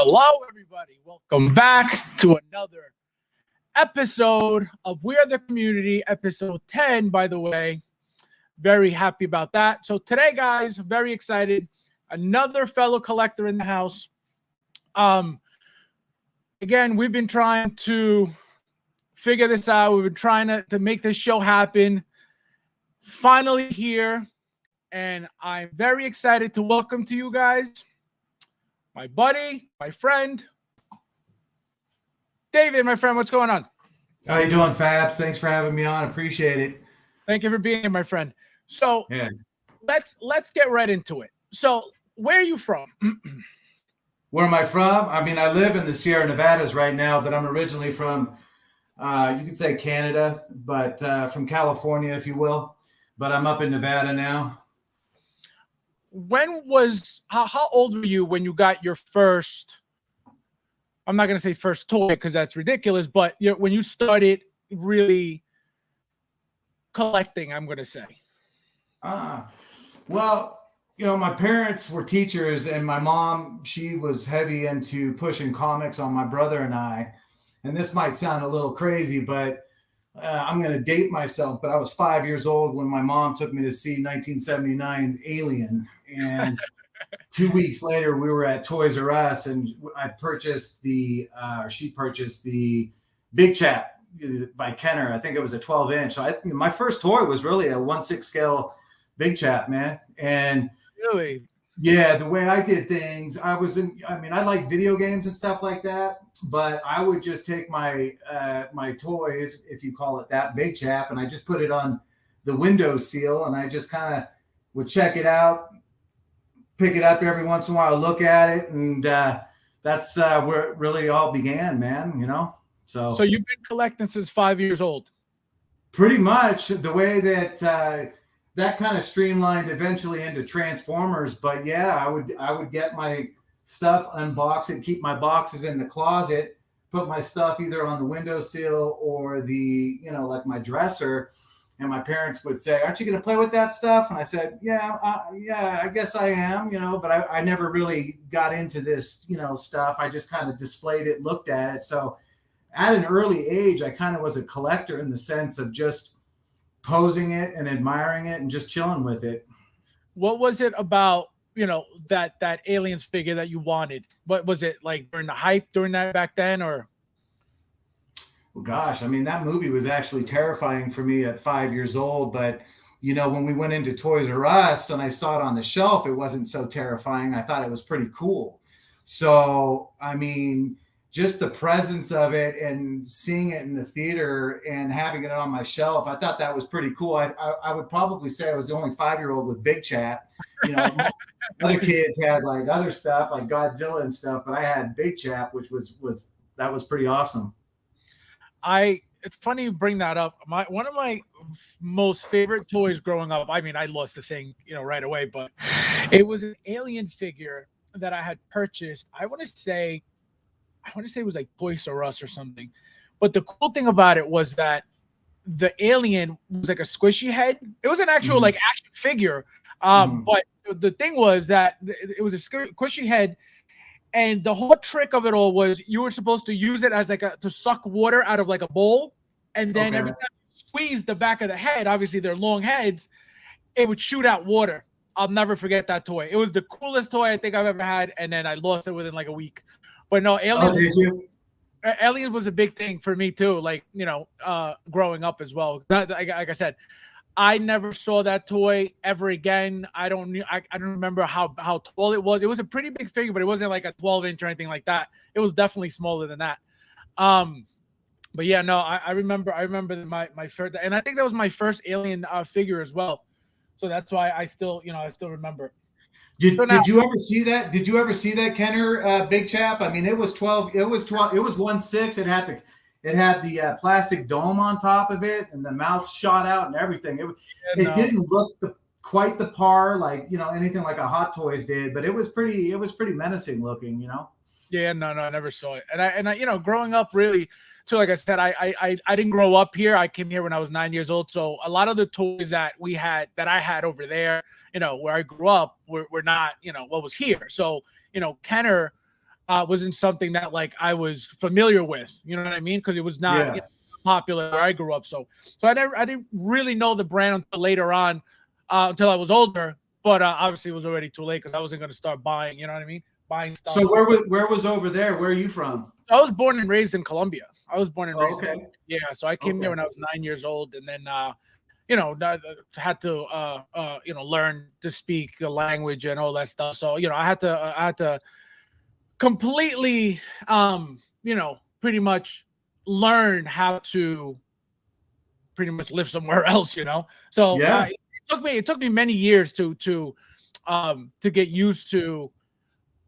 Hello, everybody. Welcome back to another episode of We Are the Community, episode 10, by the way. Very happy about that. So today, guys, very excited. Another fellow collector in the house. Again, we've been trying to figure this out. We've been trying to make this show happen. Finally here, and I'm very excited to welcome to you guys my buddy, my friend, David, my friend. What's going on? How you doing, Fabs? Thanks for having me on. Appreciate it. Thank you for being here, my friend. So yeah. let's get right into it. So where are you from? Where am I from? I mean, I live in the Sierra Nevadas right now, but I'm originally from, you could say Canada, but from California, if you will. But I'm up in Nevada now. How old were you when you got your first, I'm not going to say first toy because that's ridiculous, but when you started really collecting, I'm going to say? Well, you know, my parents were teachers, and my mom, she was heavy into pushing comics on my brother and I. And this might sound a little crazy, but I'm going to date myself, but I was 5 years old when my mom took me to see 1979 Alien. And 2 weeks later, we were at Toys R Us, and I purchased she purchased the Big Chap by Kenner. I think it was a 12-inch. So my first toy was really a 1/6 scale Big Chap, man. And really, yeah, the way I did things, I like video games and stuff like that, but I would just take my my toys, if you call it that, Big Chap, and I just put it on the window seal, and I just kind of would check it out, pick it up every once in a while, look at it, and that's where it really all began, man, you know? So you've been collecting since 5 years old? Pretty much. The way that that kind of streamlined eventually into Transformers, but yeah, I would get my stuff, unbox it, keep my boxes in the closet, put my stuff either on the windowsill or the, you know, like my dresser, and my parents would say, "Aren't you going to play with that stuff?" And I said, "Yeah, I guess I am," you know, but I never really got into this, you know, stuff. I just kind of displayed it, looked at it. So at an early age, I kind of was a collector in the sense of just posing it and admiring it and just chilling with it. What was it about, you know, that Aliens figure that you wanted? What was it like during the hype during that back then, or? Well, gosh, I mean, that movie was actually terrifying for me at 5 years old. But, you know, when we went into Toys R Us and I saw it on the shelf, it wasn't so terrifying. I thought it was pretty cool. So, I mean, just the presence of it and seeing it in the theater and having it on my shelf, I thought that was pretty cool. I would probably say I was the only 5-year-old with Big Chat. You know, other kids had like other stuff like Godzilla and stuff, but I had Big Chat, which was pretty awesome. It's funny you bring that up. One of my most favorite toys growing up, I mean, I lost the thing, you know, right away, but it was an Alien figure that I had purchased. I want to say it was like Toys R Us or something. But the cool thing about it was that the alien was like a squishy head. It was an actual like action figure. But the thing was that it was a squishy head. And the whole trick of it all was you were supposed to use it as like to suck water out of like a bowl. And then every time you squeeze the back of the head, obviously they're long heads, it would shoot out water. I'll never forget that toy. It was the coolest toy I think I've ever had. And then I lost it within like a week. But no, Aliens was a big thing for me too. Like, you know, growing up as well. Like I said, I never saw that toy ever again. I don't remember how tall it was. It was a pretty big figure, but it wasn't like a 12-inch or anything like that. It was definitely smaller than that. But yeah, no, I remember my first, and I think that was my first Alien figure as well. So that's why I still remember. Did you ever see that? Did you ever see that Kenner Big Chap? I mean, it was 12. It was 1/6. It had the plastic dome on top of it, and the mouth shot out and everything. It didn't look quite the par like, you know, anything like a Hot Toys did, but it was pretty menacing looking, you know. Yeah, no, I never saw it. And I you know, growing up really too, like I said, I didn't grow up here. I came here when I was 9 years old. So a lot of the toys that I had over there, you know, where I grew up were not, you know, what was here. So, you know, Kenner, wasn't something that like I was familiar with. You know what I mean? Because it was not popular where I grew up. So I didn't really know the brand until later on, until I was older. But obviously, it was already too late because I wasn't going to start buying. You know what I mean? Buying stuff. So where was over there? Where are you from? I was born and raised in Colombia. I was born and raised. Okay. In Colombia. Yeah. So I came here when I was 9 years old, and then you know, had to you know, learn to speak the language and all that stuff. So you know, I had to completely you know, pretty much learn how to pretty much live somewhere else, you know. So it took me many years to get used to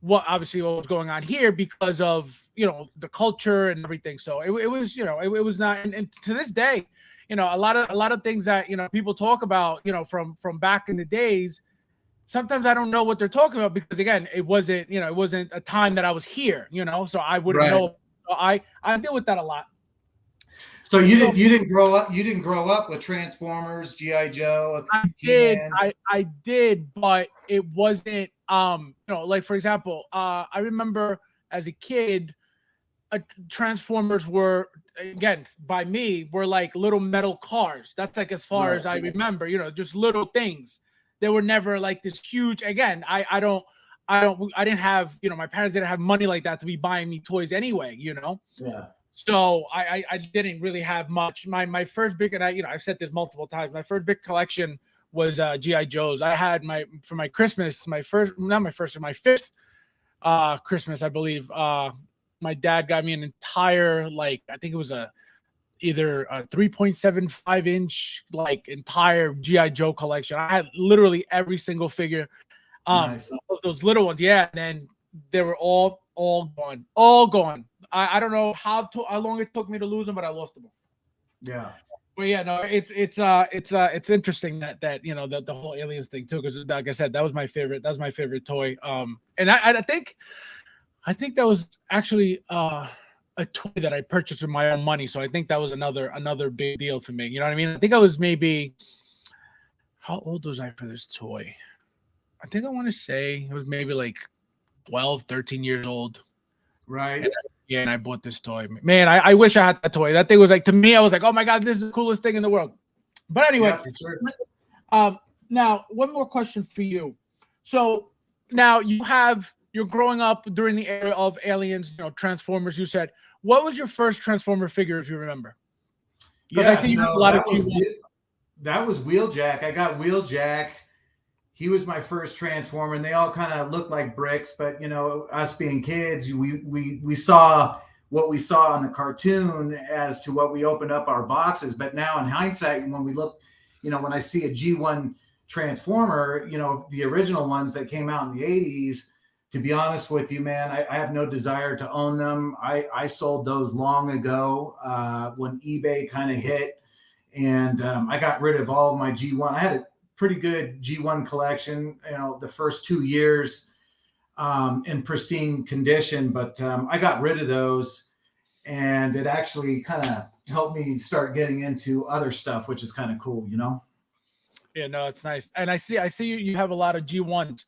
what obviously what was going on here because of, you know, the culture and everything. So it was, you know, it was not, and to this day, you know, a lot of things that, you know, people talk about, you know, from back in the days, sometimes I don't know what they're talking about because again, it wasn't, you know, it wasn't a time that I was here, you know, so I wouldn't know. I deal with that a lot. So you didn't grow up with Transformers, G.I. Joe. I did, but it wasn't you know, like for example, I remember as a kid, Transformers were, again, by me, were like little metal cars. That's like as far as I remember, you know, just little things. They were never like this huge. Again, I didn't have, you know, my parents didn't have money like that to be buying me toys anyway, you know. Yeah. So I didn't really have much. My first big, and you know, I've said this multiple times. My first big collection was GI Joes. I had for my Christmas, my fifth Christmas, I believe. My dad got me an entire, like, I think it was either a 3.75 inch like entire GI Joe collection. I had literally every single figure. Nice. Those little ones, yeah. And then they were all gone. I don't know how long it took me to lose them, but I lost them all. Yeah. Well, yeah, no, it's interesting that you know, that the whole aliens thing too, because like I said, that was my favorite toy. And I think that was actually a toy that I purchased with my own money. So I think that was another big deal for me. You know what I mean? I think I was maybe, how old was I for this toy? I think I want to say it was maybe like 12, 13 years old. Right. And I bought this toy. Man, I wish I had that toy. That thing was like, to me, I was like, oh my God, this is the coolest thing in the world. But anyway, for sure. Now one more question for you. So now you're growing up during the era of aliens, you know, Transformers, you said. What was your first Transformer figure, if you remember? Because I see you have a lot of that was Wheeljack. I got Wheeljack. He was my first Transformer, and they all kind of looked like bricks. But you know, us being kids, we saw what we saw on the cartoon as to what we opened up our boxes. But now, in hindsight, when we look, you know, when I see a G1 Transformer, you know, the original ones that came out in the '80s. To be honest with you, man, I have no desire to own them. I sold those long ago when eBay kind of hit, and I got rid of all of my G1. I had a pretty good G1 collection, you know, the first 2 years in pristine condition, but I got rid of those, and it actually kind of helped me start getting into other stuff, which is kind of cool, you know? Yeah, no, it's nice. And I see you have a lot of G1s.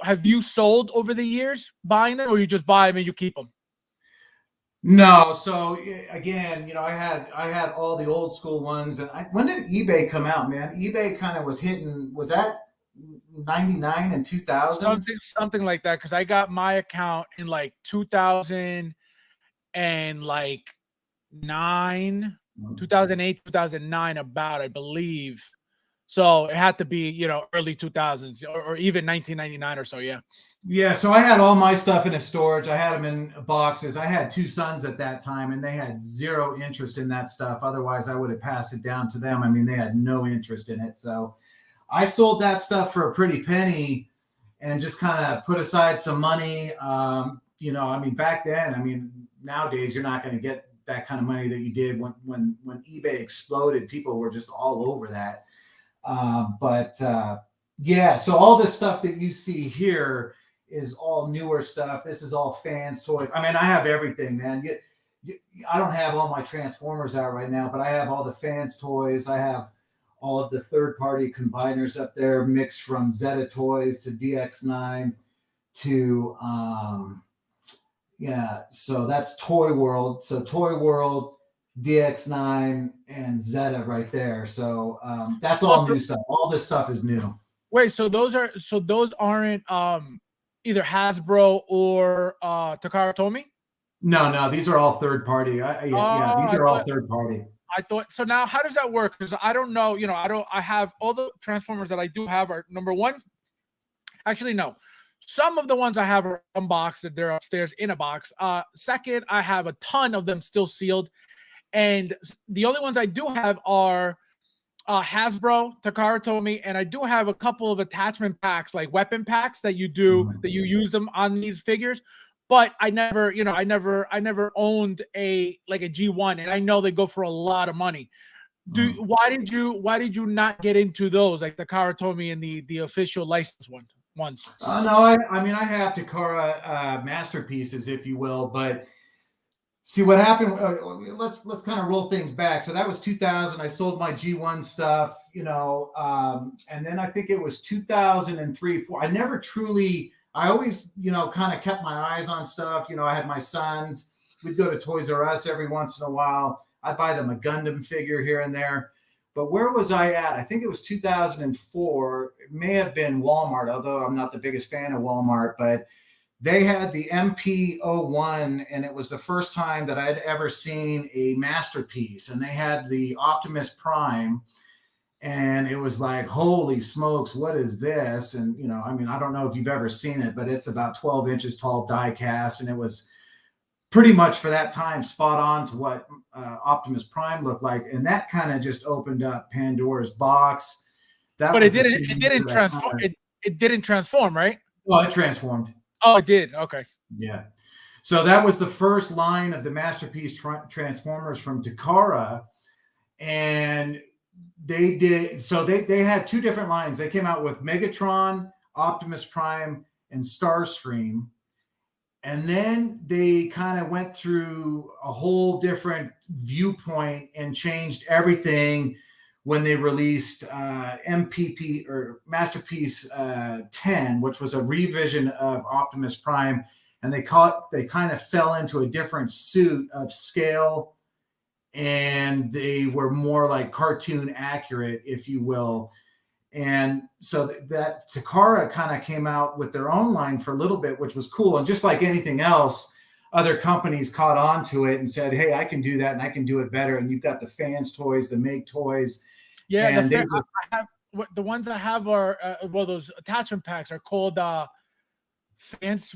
Have you sold over the years buying them, or you just buy them and you keep them? No. So again, you know, I had all the old school ones. And when did eBay come out, man? eBay kind of was hitting, was that 99 and 2000? Something like that. Cause I got my account in like 2000 and like 2008, 2009 about, I believe. So it had to be, you know, early 2000s or even 1999 or so. Yeah. Yeah. So I had all my stuff in a storage. I had them in boxes. I had 2 sons at that time, and they had zero interest in that stuff. Otherwise, I would have passed it down to them. I mean, they had no interest in it. So I sold that stuff for a pretty penny and just kind of put aside some money. You know, I mean, back then, I mean, nowadays you're not going to get that kind of money that you did when eBay exploded. People were just all over that. Yeah, so all this stuff that you see here is all newer stuff. This is all fans' toys. I mean, I have everything, man. I don't have all my Transformers out right now, but I have all the fans' toys. I have all of the third-party combiners up there, mixed from Zeta Toys to DX9 to yeah, so that's Toy World. So Toy World, DX9, and Zeta right there. So that's all new stuff. All this stuff is new. Wait, so those aren't either Hasbro or Takara Tomy? No, these are all third party. Yeah, these are all third party. I thought so. Now, how does that work? Because I don't know. I have all the Transformers that I do have are number one. Actually, no. Some of the ones I have are unboxed. They're upstairs in a box. Second, I have a ton of them still sealed. And the only ones I do have are Hasbro, Takara Tomy, and I do have a couple of attachment packs, like weapon packs that you use them on these figures. But I never owned a G1, and I know they go for a lot of money. Why did you not get into those, like the Takara Tomy and the official licensed ones? No, I mean I have Takara masterpieces, if you will, but see what happened. Let's kind of roll things back. So that was 2000. I sold my G1 stuff, and then I think it was 2003, 4. I never truly. I always, kind of kept my eyes on stuff. I had my sons. We'd go to Toys R Us every once in a while. I'd buy them a Gundam figure here and there. But where was I at? I think it was 2004. It may have been Walmart, although I'm not the biggest fan of Walmart. But they had the MP01, and it was the first time that I'd ever seen a masterpiece. And they had the Optimus Prime. And it was like, holy smokes, what is this? And, I don't know if you've ever seen it, but it's about 12 inches tall die cast. And it was pretty much for that time spot on to what Optimus Prime looked like. And that kind of just opened up Pandora's box. But it didn't transform. It didn't transform, right? Well, it transformed. Oh, it did. Okay. Yeah. So that was the first line of the Masterpiece Transformers from Takara. And they did, so they had two different lines. They came out with Megatron, Optimus Prime, and Starscream. And then they kind of went through a whole different viewpoint and changed everything when they released MPP or Masterpiece 10, which was a revision of Optimus Prime. And they kind of fell into a different suit of scale, and they were more like cartoon accurate, if you will. And so that Takara kind of came out with their own line for a little bit, which was cool. And just like anything else, other companies caught on to it and said, hey, I can do that and I can do it better. And you've got the Fans toys, the Make toys. Yeah, the ones I have are, those attachment packs are called Fans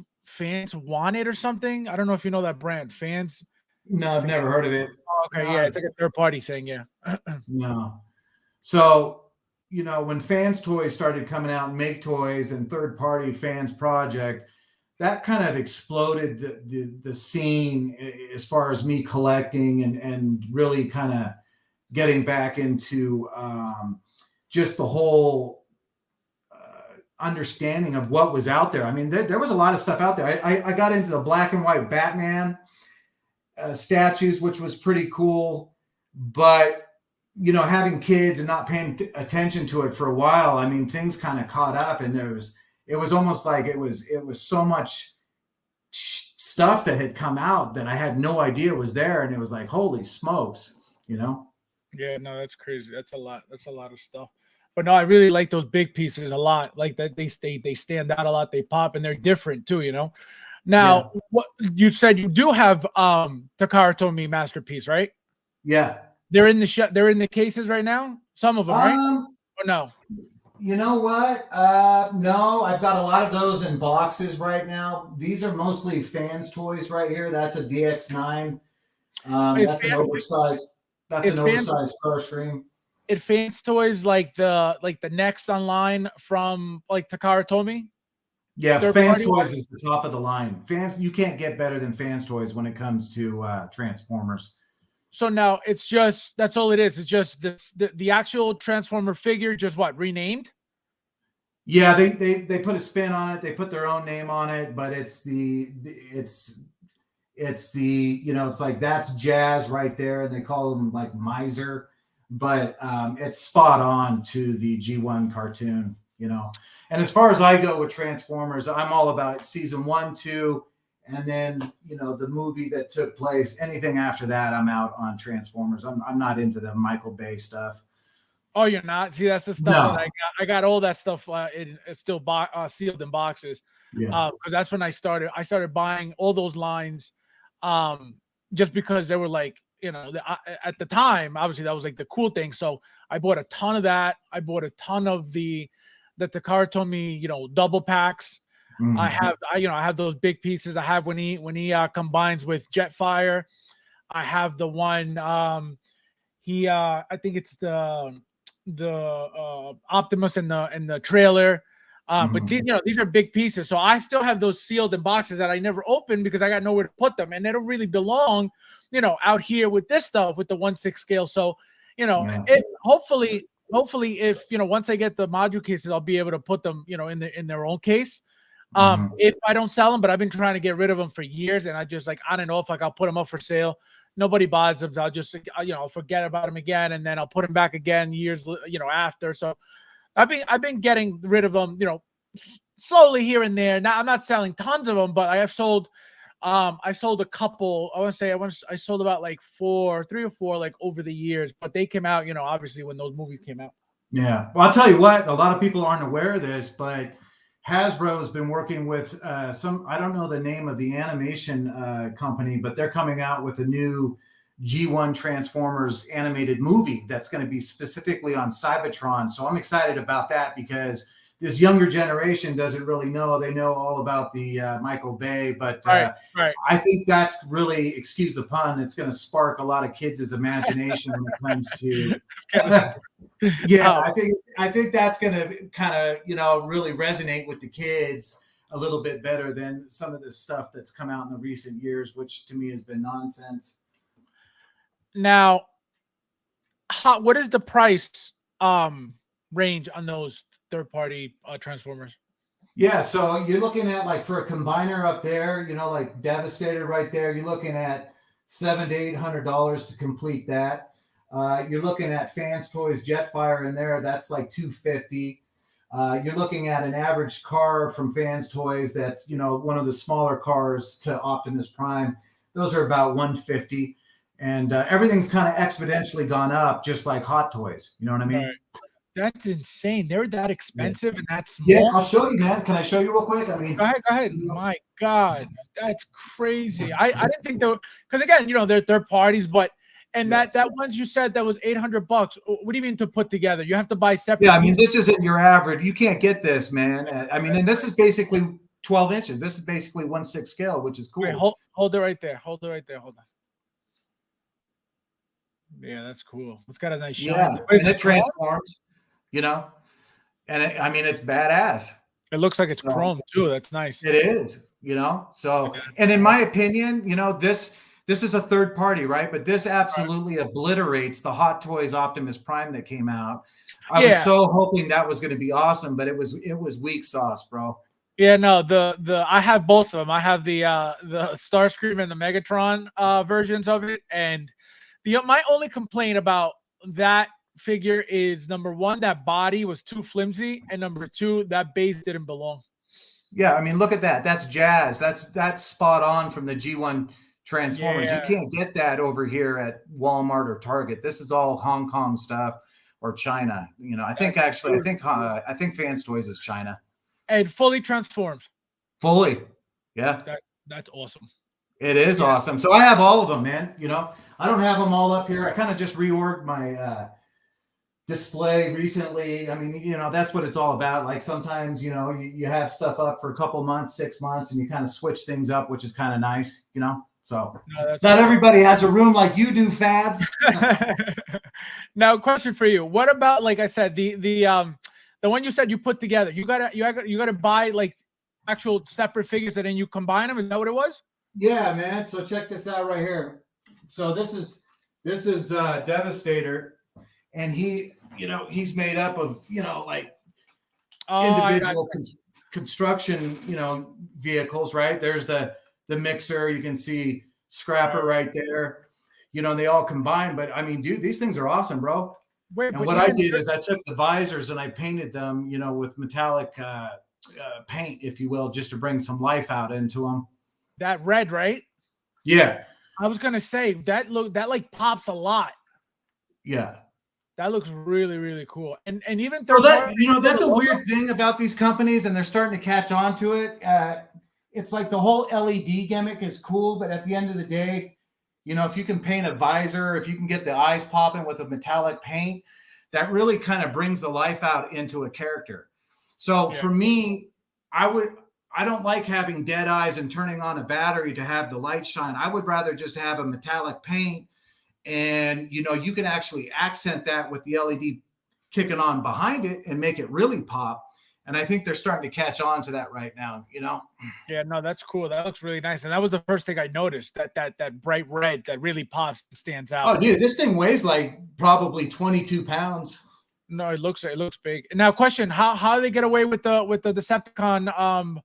Want It or something. I don't know if you know that brand, Fans. No, I've never heard of it. Oh, okay, yeah, it's like a third-party thing, yeah. No. So, when Fans Toys started coming out, Make Toys and third-party Fans Project, that kind of exploded the scene as far as me collecting and really kind of getting back into just the whole understanding of what was out there. I mean, there was a lot of stuff out there. I got into the black and white Batman statues, which was pretty cool, but having kids and not paying attention to it for a while, I mean, things kind of caught up, and it was almost like it was so much stuff that had come out that I had no idea was there, and it was like, holy smokes, Yeah, no, that's crazy. That's a lot of stuff. But no, I really like those big pieces a lot. Like that, they stand out a lot. They pop, and they're different too. Now, What you said, you do have Takara Tomy Masterpiece, right? Yeah, they're in the they're in the cases right now. Some of them, right? Or no? You know what? No, I've got a lot of those in boxes right now. These are mostly Fans Toys right here. That's a DX9. That's an oversized. That's an oversized Starscream. It Fans Toys like the next online from like Takara Tomy. Yeah, Fans Toys is the top of the line. You can't get better than Fans Toys when it comes to Transformers. So now it's just, that's all it is. It's just the actual Transformer figure, just renamed? Yeah, they put a spin on it. They put their own name on it, but it's like that's Jazz right there. They call them like Miser, but it's spot on to the G1 cartoon. you know. And as far as I go with Transformers, I'm all about season 1, 2, and then, you know, the movie that took place. Anything after that, I'm out on Transformers. I'm not into the Michael Bay stuff. Oh, you're not? See, that's the stuff No. that I got. I got all that stuff it's still sealed in boxes. Yeah. Because that's when I started buying all those lines, just because they were like, you know, at the time, obviously that was like the cool thing. So I bought a ton of that. I bought a ton of the Takara told me, you know, double packs. I have those big pieces. I have when he combines with Jetfire. I have the one I think it's the Optimus in the trailer. But these are big pieces, so I still have those sealed in boxes that I never opened because I got nowhere to put them, and they don't really belong, you know, out here with this stuff with the 1/6 scale. So, you know, hopefully, if you know, once I get the module cases, I'll be able to put them, you know, in their own case. If I don't sell them, but I've been trying to get rid of them for years, and I just like I don't know if like I'll put them up for sale. Nobody buys them. So I'll just, you know, I'll forget about them again, and then I'll put them back again years, you know, after. So I've been getting rid of them, you know, slowly here and there. Now I'm not selling tons of them, but I have sold. I sold a couple. I sold about like 3 or 4 like over the years, but they came out, you know, obviously when those movies came out. Yeah. Well, I'll tell you what, a lot of people aren't aware of this, but Hasbro has been working with I don't know the name of the animation company, but they're coming out with a new G1 Transformers animated movie that's going to be specifically on Cybertron. So I'm excited about that because this younger generation doesn't really know. They know all about the Michael Bay, but Right. I think that's really, excuse the pun, it's going to spark a lot of kids' imagination when it comes to yeah, I think that's going to kind of, you know, really resonate with the kids a little bit better than some of the stuff that's come out in the recent years, which to me has been nonsense. Now, what is the price range on those third-party Transformers? Yeah, so you're looking at, like, for a combiner up there, you know, like Devastator right there, you're looking at $700 to $800 to complete that. You're looking at Fans Toys Jetfire in there, that's like $250. You're looking at an average car from Fans Toys that's, you know, one of the smaller cars to Optimus Prime. Those are about $150. And everything's kind of exponentially gone up, just like Hot Toys. You know what I mean? Right. That's insane. They're that expensive and that small. Yeah, I'll show you, man. Can I show you real quick? I mean, Go ahead. My God, that's crazy. I didn't think though, because again, you know, they're third parties, but that ones you said that was $800. What do you mean to put together? You have to buy separate. Yeah, I mean, this isn't your average. You can't get this, man. I mean, and this is basically 12 inches. This is basically 1/6 scale, which is cool. Wait, hold it right there. Hold on. Yeah, that's cool. It's got a nice shine. Yeah, and it transforms. You know, and I mean, it's badass. It looks like it's chrome too. That's nice. It is, you know. So, and in my opinion, you know, this is a third party, right? But this absolutely obliterates the Hot Toys Optimus Prime that came out. I was so hoping that was going to be awesome, but it was weak sauce, bro. Yeah, no, I have both of them. I have the Starscream and the Megatron versions of it, and my only complaint about that figure is number one, that body was too flimsy, and number two, that base didn't belong. Yeah, I mean, look at that. That's jazz. That's spot on from the G1 Transformers. Yeah. You can't get that over here at Walmart or Target. This is all Hong Kong stuff or China. You know, I think Fans Toys is China. And fully transforms. Fully, yeah. That's awesome. It is awesome. So I have all of them, man. You know, I don't have them all up here. I kind of just reorged my display recently. I mean, you know, that's what it's all about. Like sometimes, you know, you have stuff up for a couple months, 6 months, and you kind of switch things up, which is kind of nice, you know. So not everybody has a room like you do, Fabs. Now, question for you: what about, like I said, the one you said you put together? You gotta buy like actual separate figures and then you combine them. Is that what it was? Yeah, man. So check this out right here. So this is Devastator, and he's made up of, you know, like individual construction, you know, vehicles, right? There's the mixer. You can see Scrapper right there. You know, they all combine. But I mean, dude, these things are awesome, bro. Wait, And but what I even did is I took the visors and I painted them, with metallic paint, if you will, just to bring some life out into them. that red, right? Yeah. I was gonna say that like pops a lot. Yeah. That looks really, really cool. And even So third party, that's a weird thing about these companies, and they're starting to catch on to it. It's like the whole LED gimmick is cool, but at the end of the day, if you can paint a visor, if you can get the eyes popping with a metallic paint, that really kind of brings the life out into a character. So for me, I don't like having dead eyes and turning on a battery to have the light shine. I would rather just have a metallic paint, and you can actually accent that with the LED kicking on behind it and make it really pop. And I think they're starting to catch on to that right now. Yeah, no, that's cool. That looks really nice. And that was the first thing I noticed, that bright red that really pops and stands out. Oh, dude, this thing weighs like probably 22 pounds. No, it looks big. Now, question: how do they get away with the Decepticon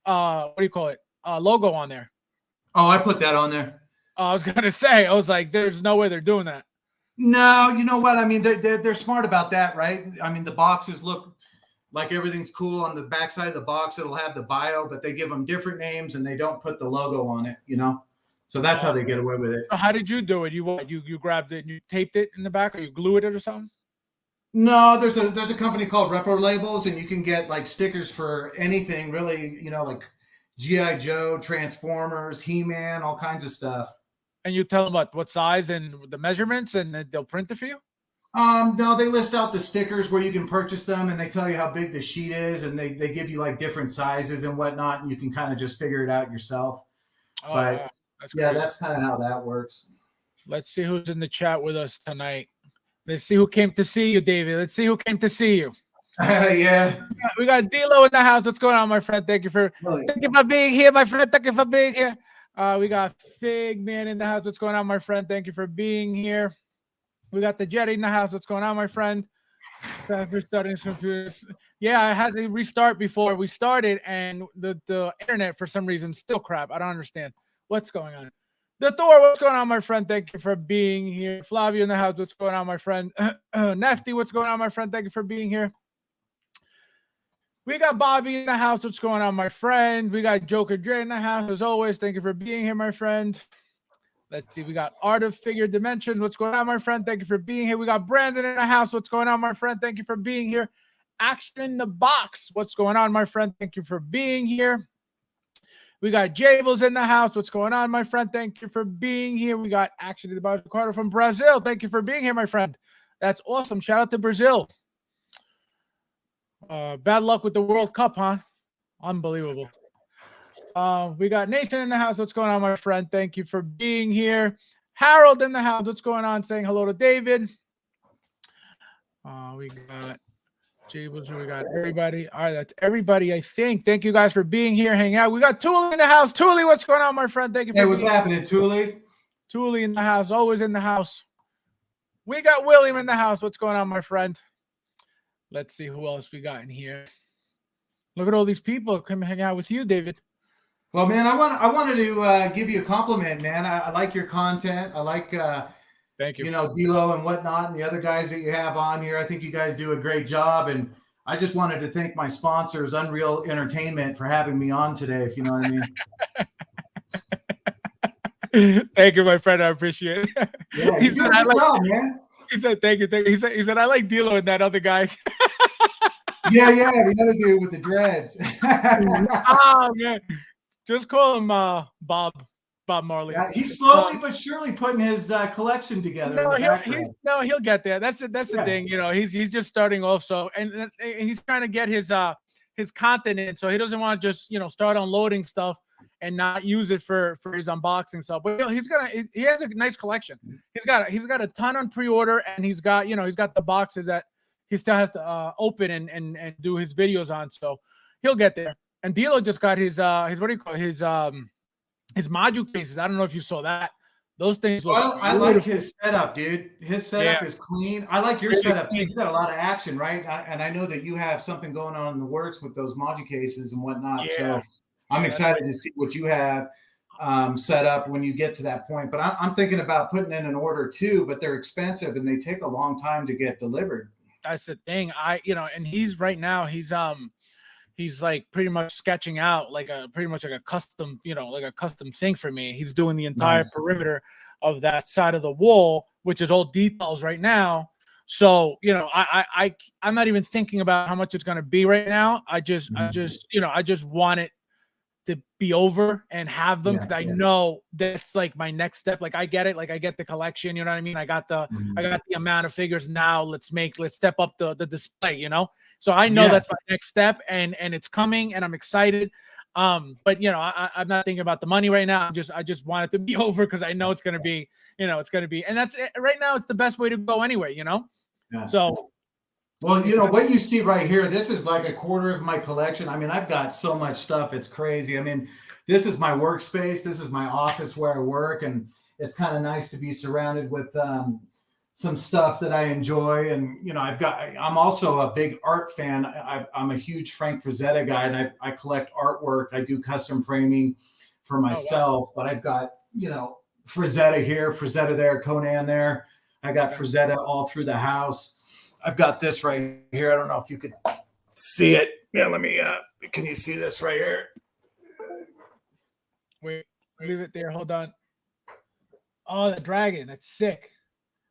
what do you call it? Logo on there? Oh, I put that on there. I was gonna say, I was like, there's no way they're doing that. No, you know what? I mean, they're smart about that, right? I mean, the boxes look like everything's cool. On the backside of the box, it'll have the bio, but they give them different names and they don't put the logo on it, So that's how they get away with it. So how did you do it? You grabbed it and you taped it in the back, or you glued it or something? No, there's a company called Repro Labels, and you can get like stickers for anything, really, like G.I. Joe, Transformers, He-Man, all kinds of stuff. And you tell them what size and the measurements, and then they'll print it for you? No, they list out the stickers where you can purchase them, and they tell you how big the sheet is, and they give you like different sizes and whatnot, and you can kind of just figure it out yourself. Oh, but that's kind of how that works. Let's see who's in the chat with us tonight. Let's see who came to see you, David. Let's see who came to see you. Yeah. We got D-Lo in the house. What's going on, my friend? Thank you for being here, my friend. Thank you for being here. We got Fig Man in the house. What's going on, my friend? Thank you for being here. We got the Jetty in the house. What's going on, my friend? For starting some computers. Yeah, I had to restart before we started, and the internet for some reason still crap. I don't understand what's going on. The Thor, what's going on, my friend? Thank you for being here. Flavio in the house. What's going on, my friend? Nefty, what's going on, my friend? Thank you for being here. We got Bobby in the house. What's going on, my friend? We got Joker Dre in the house. As always, thank you for being here, my friend. Let's see. We got Art of Figure Dimensions. What's going on, my friend? Thank you for being here. We got Brandon in the house. What's going on, my friend? Thank you for being here. Action in the Box. What's going on, my friend? Thank you for being here. We got Jables in the house. What's going on, my friend? Thank you for being here. We got Action in the Box Ricardo from Brazil. Thank you for being here, my friend. That's awesome. Shout out to Brazil. Bad luck with the World Cup, huh? Unbelievable. We got Nathan in the house. What's going on, my friend? Thank you for being here. Harold in the house. What's going on? Saying hello to David. We got Jables. We got everybody. All right, that's everybody, I think. Thank you guys for being here, hanging out. We got Thule in the house. Thule, what's going on, my friend? Thank you for Hey, what's happening, Thule? Thule in the house. Always in the house. We got William in the house. What's going on, my friend? Let's see who else we got in here. Look at all these people come hang out with you, David. Well, man, I wanted to give you a compliment, man. I like your content. I like, thank you. D-Lo and whatnot, and the other guys that you have on here. I think you guys do a great job, and I just wanted to thank my sponsors, Unreal Entertainment, for having me on today. If you know what I mean. Thank you, my friend. I appreciate it. Yeah, he said, I like, job, man. He said, thank you. He said, I like D-Lo and that other guy. yeah, the other dude with the dreads. Oh, man. Just call him Bob Marley. Yeah, he's slowly but surely putting his collection together. He'll get there. That's the thing. He's just starting off. So and he's trying to get his content in. So he doesn't want to just start unloading stuff and not use it for his unboxing stuff. But he has a nice collection. He's got a ton on pre-order, and he's got the boxes that he still has to open and do his videos on. So he'll get there. And D-Lo just got his what do you call it? His module cases. I don't know if you saw that. Those things look. Well, I like his setup, dude. His setup is clean. I like your setup too. You got a lot of action, right? And I know that you have something going on in the works with those module cases and whatnot. Yeah. So I'm excited to see what you have. set up when you get to that point. But I'm thinking about putting in an order too, but they're expensive and they take a long time to get delivered. That's the thing. And he's right now, he's like pretty much sketching out like pretty much like a custom, like a custom thing for me. He's doing the entire perimeter of that side of the wall, which is all details right now. So, I'm not even thinking about how much it's going to be right now. I just want it to be over and have them, because I know that's like my next step. Like I get it. Like I get the collection, you know what I mean? I got the amount of figures now. Let's step up the display, So I know that's my next step, and it's coming, and I'm excited. But I'm not thinking about the money right now. I just want it to be over, because I know it's going to be, and that's it. Right now. It's the best way to go anyway, Yeah. So, well, what you see right here, this is like a quarter of my collection. I mean, I've got so much stuff. It's crazy. I mean, this is my workspace. This is my office where I work. And it's kind of nice to be surrounded with some stuff that I enjoy. And, I'm also a big art fan. I'm a huge Frank Frazetta guy, and I collect artwork. I do custom framing for myself, but I've got, Frazetta here, Frazetta there, Conan there. I got Frazetta all through the house. I've got this right here. I don't know if you could see it. Yeah, let me, can you see this right here? Wait, leave it there. Hold on. Oh, the dragon. That's sick.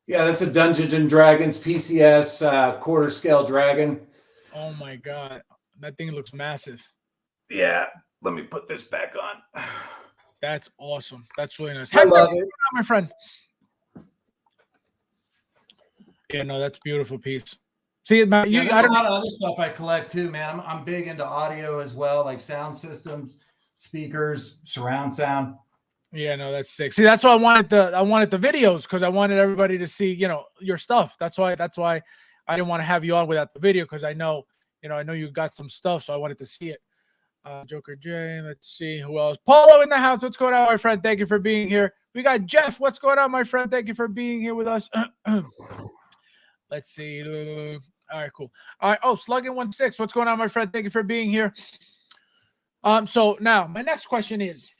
Yeah, that's a Dungeons and Dragons PCS quarter scale dragon. Oh my God. That thing looks massive. Yeah. Let me put this back on. That's awesome. That's really nice. I love it. My friend. Yeah, no, that's a beautiful piece. See, Matt, there's a lot of other stuff I collect too, man. I'm big into audio as well, like sound systems, speakers, surround sound. Yeah, no, that's sick. See, that's why I wanted the videos, because I wanted everybody to see, your stuff. That's why I didn't want to have you on without the video, because I know you got some stuff, so I wanted to see it. Joker J, let's see who else. Polo in the house. What's going on, my friend? Thank you for being here. We got Jeff. What's going on, my friend? Thank you for being here with us. Let's see. All right, cool. All right. Oh, Sluggin16. What's going on, my friend? Thank you for being here. So now my next question is,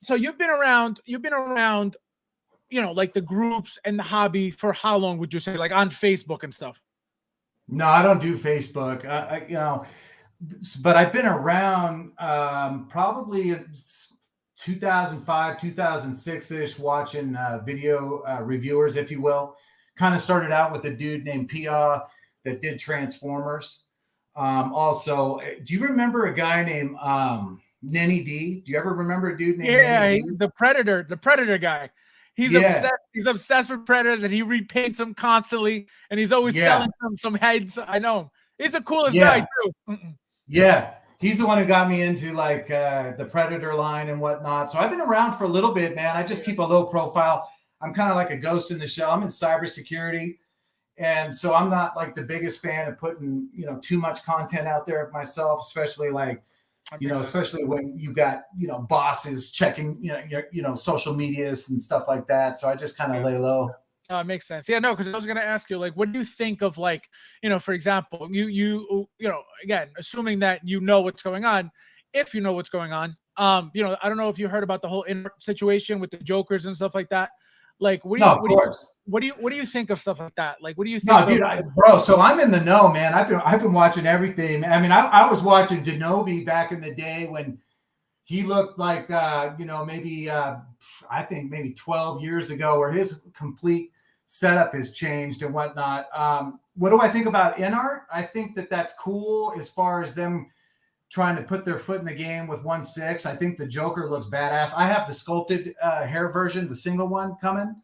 so you've been around, like the groups and the hobby for how long would you say, like on Facebook and stuff? No, I don't do Facebook. But I've been around probably 2005, 2006-ish, watching video reviewers, if you will. Kind of started out with a dude named Pia that did Transformers. Also, do you remember a guy named Nenny D? Do you ever remember a dude named Nenny D? The Predator guy. He's obsessed with Predators, and he repaints them constantly, and he's always selling some heads. I know him. He's the coolest guy too. Yeah, he's the one who got me into like the Predator line and whatnot. So I've been around for a little bit, man. I just keep a low profile. I'm kind of like a ghost in the shell. I'm in cybersecurity. And so I'm not like the biggest fan of putting, too much content out there of myself, especially like, especially when you got, bosses checking, your social medias and stuff like that. So I just kind of lay low. It makes sense. Yeah, no, because I was going to ask you, like, what do you think of, like, for example, you again, assuming that what's going on, if you know what's going on, I don't know if you heard about the whole situation with the Jokers and stuff like that. Like, what do you think of stuff like that? Like, what do you think? No, dude, bro. So I'm in the know, man. I've been watching everything. I mean, I was watching Denobi back in the day when he looked like, maybe I think maybe 12 years ago, where his complete setup has changed and whatnot. What do I think about InArt? I think that's cool as far as them trying to put their foot in the game with 1.6. I think the Joker looks badass. I have the sculpted hair version, the single one coming.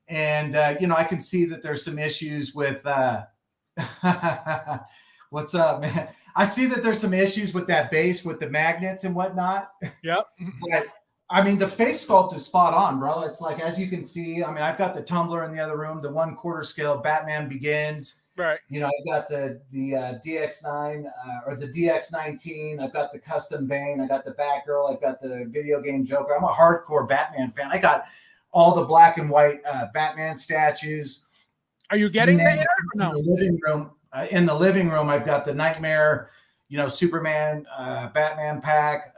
And, I can see that there's some issues with what's up, man? I see that there's some issues with that base with the magnets and whatnot. Yep. But I mean, the face sculpt is spot on, bro. It's like, as you can see, I mean, I've got the tumbler in the other room, the 1/4 scale Batman Begins. Right. I've got the DX9 or the DX19. I've got the custom Bane. I got the Batgirl. I've got the video game Joker. I'm a hardcore Batman fan. I got all the black and white Batman statues. Are you getting that or no? In the living room. In the living room, I've got the Nightmare, Superman, Batman pack.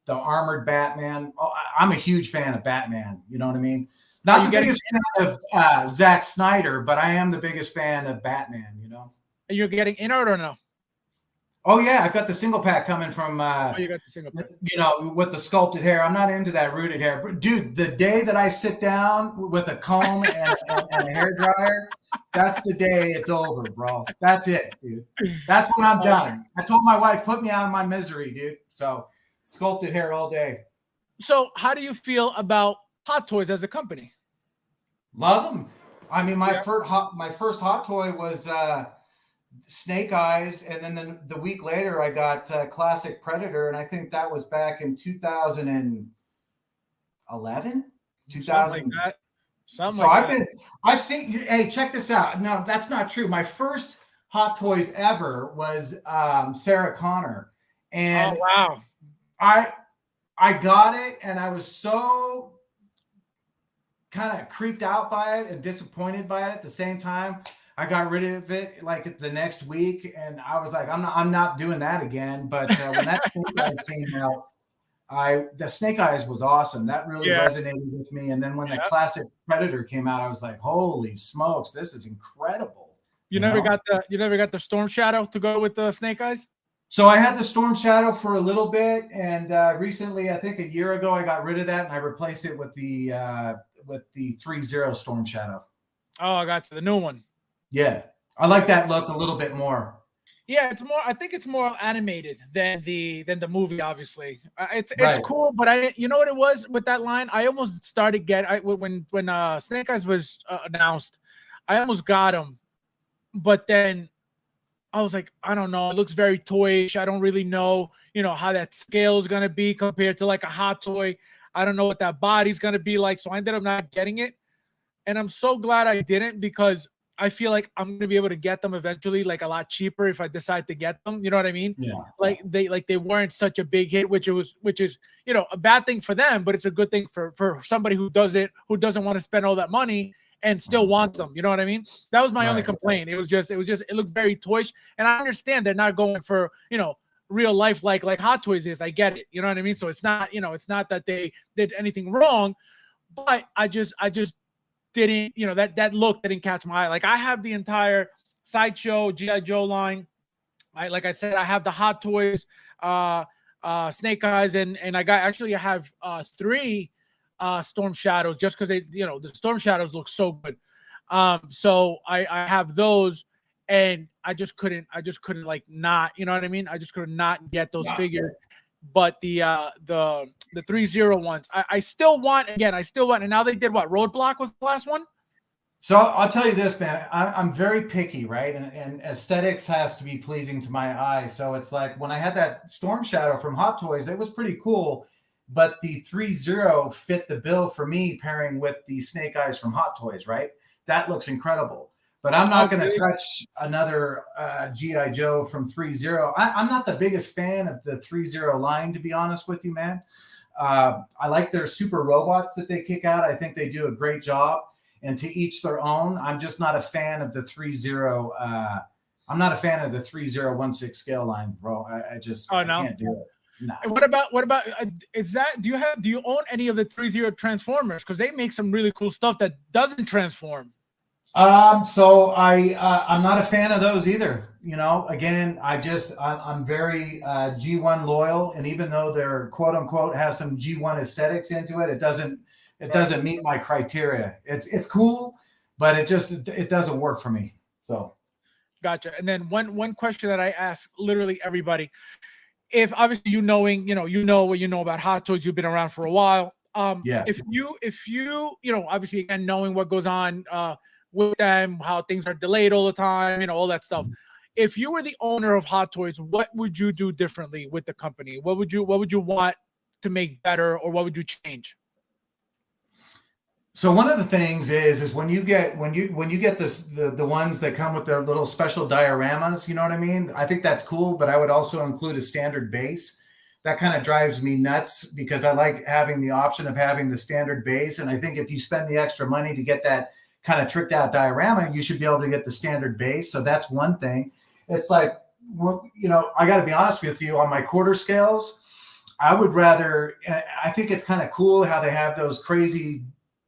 the armored Batman. Oh, I'm a huge fan of Batman. You know what I mean? Are Not you the getting biggest fan of Zack Snyder, but I am the biggest fan of Batman. You know? you're getting in or no? Oh yeah, I've got the single pack coming from Oh, you got the single pack. you know, with the sculpted hair. I'm not into that rooted hair. But dude, the day that I sit down with a comb and a hair dryer, that's the day it's over, bro. That's it, dude. That's when I'm done. I told my wife, put me out of my misery, dude. So sculpted hair all day. So how do you feel about Hot Toys as a company? Love them. I mean, my Yeah. first hot toy was Snake Eyes, and then the week later I got Classic Predator, and I think that was back in 2011, 2000. Something like that. Something So like that. I've seen. Hey, check this out. No, that's not true. My first Hot Toys ever was Sarah Connor, and Oh wow. I got it, and I was so kind of creeped out by it and disappointed by it at the same time. I got rid of it like the next week, and I was like, I'm not doing that again. But when that Snake Eyes came out, the Snake Eyes was awesome. That really resonated with me. And then when the Classic Predator came out, I was like, holy smokes, this is incredible. You never got the Storm Shadow to go with the Snake Eyes? So I had the Storm Shadow for a little bit, and recently, I think a year ago, I got rid of that and I replaced it with the 3-0 Storm Shadow. Oh, I got the new one. Yeah, I like that look a little bit more. Yeah, it's more. I think it's more animated than the movie. Obviously, it's Right. cool. But you know what it was with that line? I almost started when Snake Eyes was announced. I almost got him, but then I was like, I don't know. It looks very toyish. I don't really know, how that scale is gonna be compared to like a hot toy. I don't know what that body's gonna be like. So I ended up not getting it, and I'm so glad I didn't, because I feel like I'm gonna be able to get them eventually, like a lot cheaper if I decide to get them. You know what I mean? Yeah. Like they weren't such a big hit, which is a bad thing for them, but it's a good thing for somebody who doesn't want to spend all that money and still wants them. You know what I mean? That was my only complaint. It looked very toyish, and I understand they're not going for real life like Hot Toys is. I get it. You know what I mean? So it's not that they did anything wrong, but I just didn't, that look didn't catch my eye. Like I have the entire Sideshow G.I. Joe line. Like I said, I have the Hot Toys, Snake Eyes, and I have 3 Storm Shadows, just because the Storm Shadows look so good. So I have those, and I just couldn't like not, you know what I mean? I just could not get those figures. But the 3-0 ones, I still want, and now they did what? Roadblock was the last one? So I'll tell you this, man, I'm very picky, right? And aesthetics has to be pleasing to my eye. So it's like when I had that Storm Shadow from Hot Toys, it was pretty cool. But the 3-0 fit the bill for me, pairing with the Snake Eyes from Hot Toys, right? That looks incredible. But I'm not going to touch another G.I. Joe from 3-0. I'm not the biggest fan of the 3-0 line, to be honest with you, man. I like their super robots that they kick out. I think they do a great job. And to each their own. I'm just not a fan of the 3-0. I'm not a fan of the 3-0-1/6 scale line, bro. I can't do it. No. What about do you own any of the 3-0 Transformers? Because they make some really cool stuff that doesn't transform. So I'm not a fan of those either. Again, I'm very G1 loyal, and even though they're quote unquote has some G1 aesthetics into it, it doesn't meet my criteria. It's cool, but it doesn't work for me. So gotcha. And then one question that I ask literally everybody, if obviously you know what you know about Hot Toys, you've been around for a while. If you obviously, again, knowing what goes on with them, how things are delayed all the time, all that stuff. If you were the owner of Hot Toys, what would you do differently with the company? What would you want to make better, or what would you change? So one of the things is when you get the ones that come with their little special dioramas, you know what I mean? I think that's cool, but I would also include a standard base. That kind of drives me nuts, because I like having the option of having the standard base. And I think if you spend the extra money to get that kind of tricked out diorama, you should be able to get the standard base. So that's one thing. It's like, I got to be honest with you, on my quarter scales, I would rather, I think it's kind of cool how they have those crazy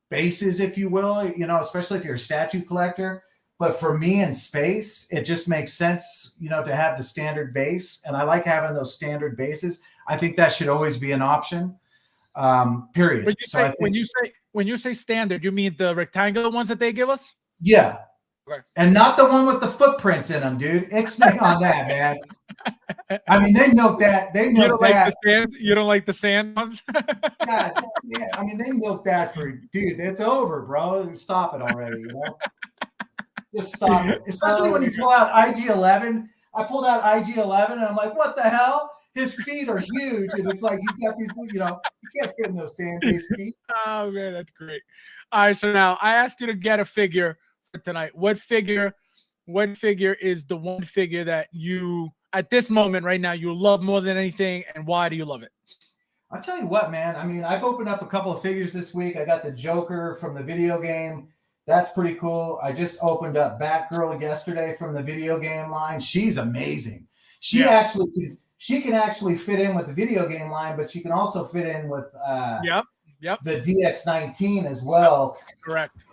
bases, if you will, you know, especially if you're a statue collector. But for me in space, it just makes sense, you know, to have the standard base. And I like having those standard bases. I think that should always be an option. Period. When you So say I think, when you say standard, you mean the rectangular ones that they give us? yeah. Okay. And not the one with the footprints in them, dude. Ixnay on that, man. I mean, they milk that. They milk that. Like the sand? You don't like the sand ones? God, yeah. I mean, they milk that for, dude. It's over, bro. Stop it already. You know, just stop it. Especially when you pull out IG-11. I pulled out IG-11, and I'm like, what the hell? His feet are huge, and it's like he's got these. You know, you can't fit in those sand-based feet. Oh man, that's great. All right, so now I asked you to get a figure for tonight. What figure is the one figure that you, at this moment right now, you love more than anything, and why do you love it? I'll tell you what, man. I mean, I've opened up a couple of figures this week. I got the Joker from the video game. That's pretty cool. I just opened up Batgirl yesterday from the video game line. She's amazing. She can actually fit in with the video game line, but she can also fit in with the DX19 as well. Correct.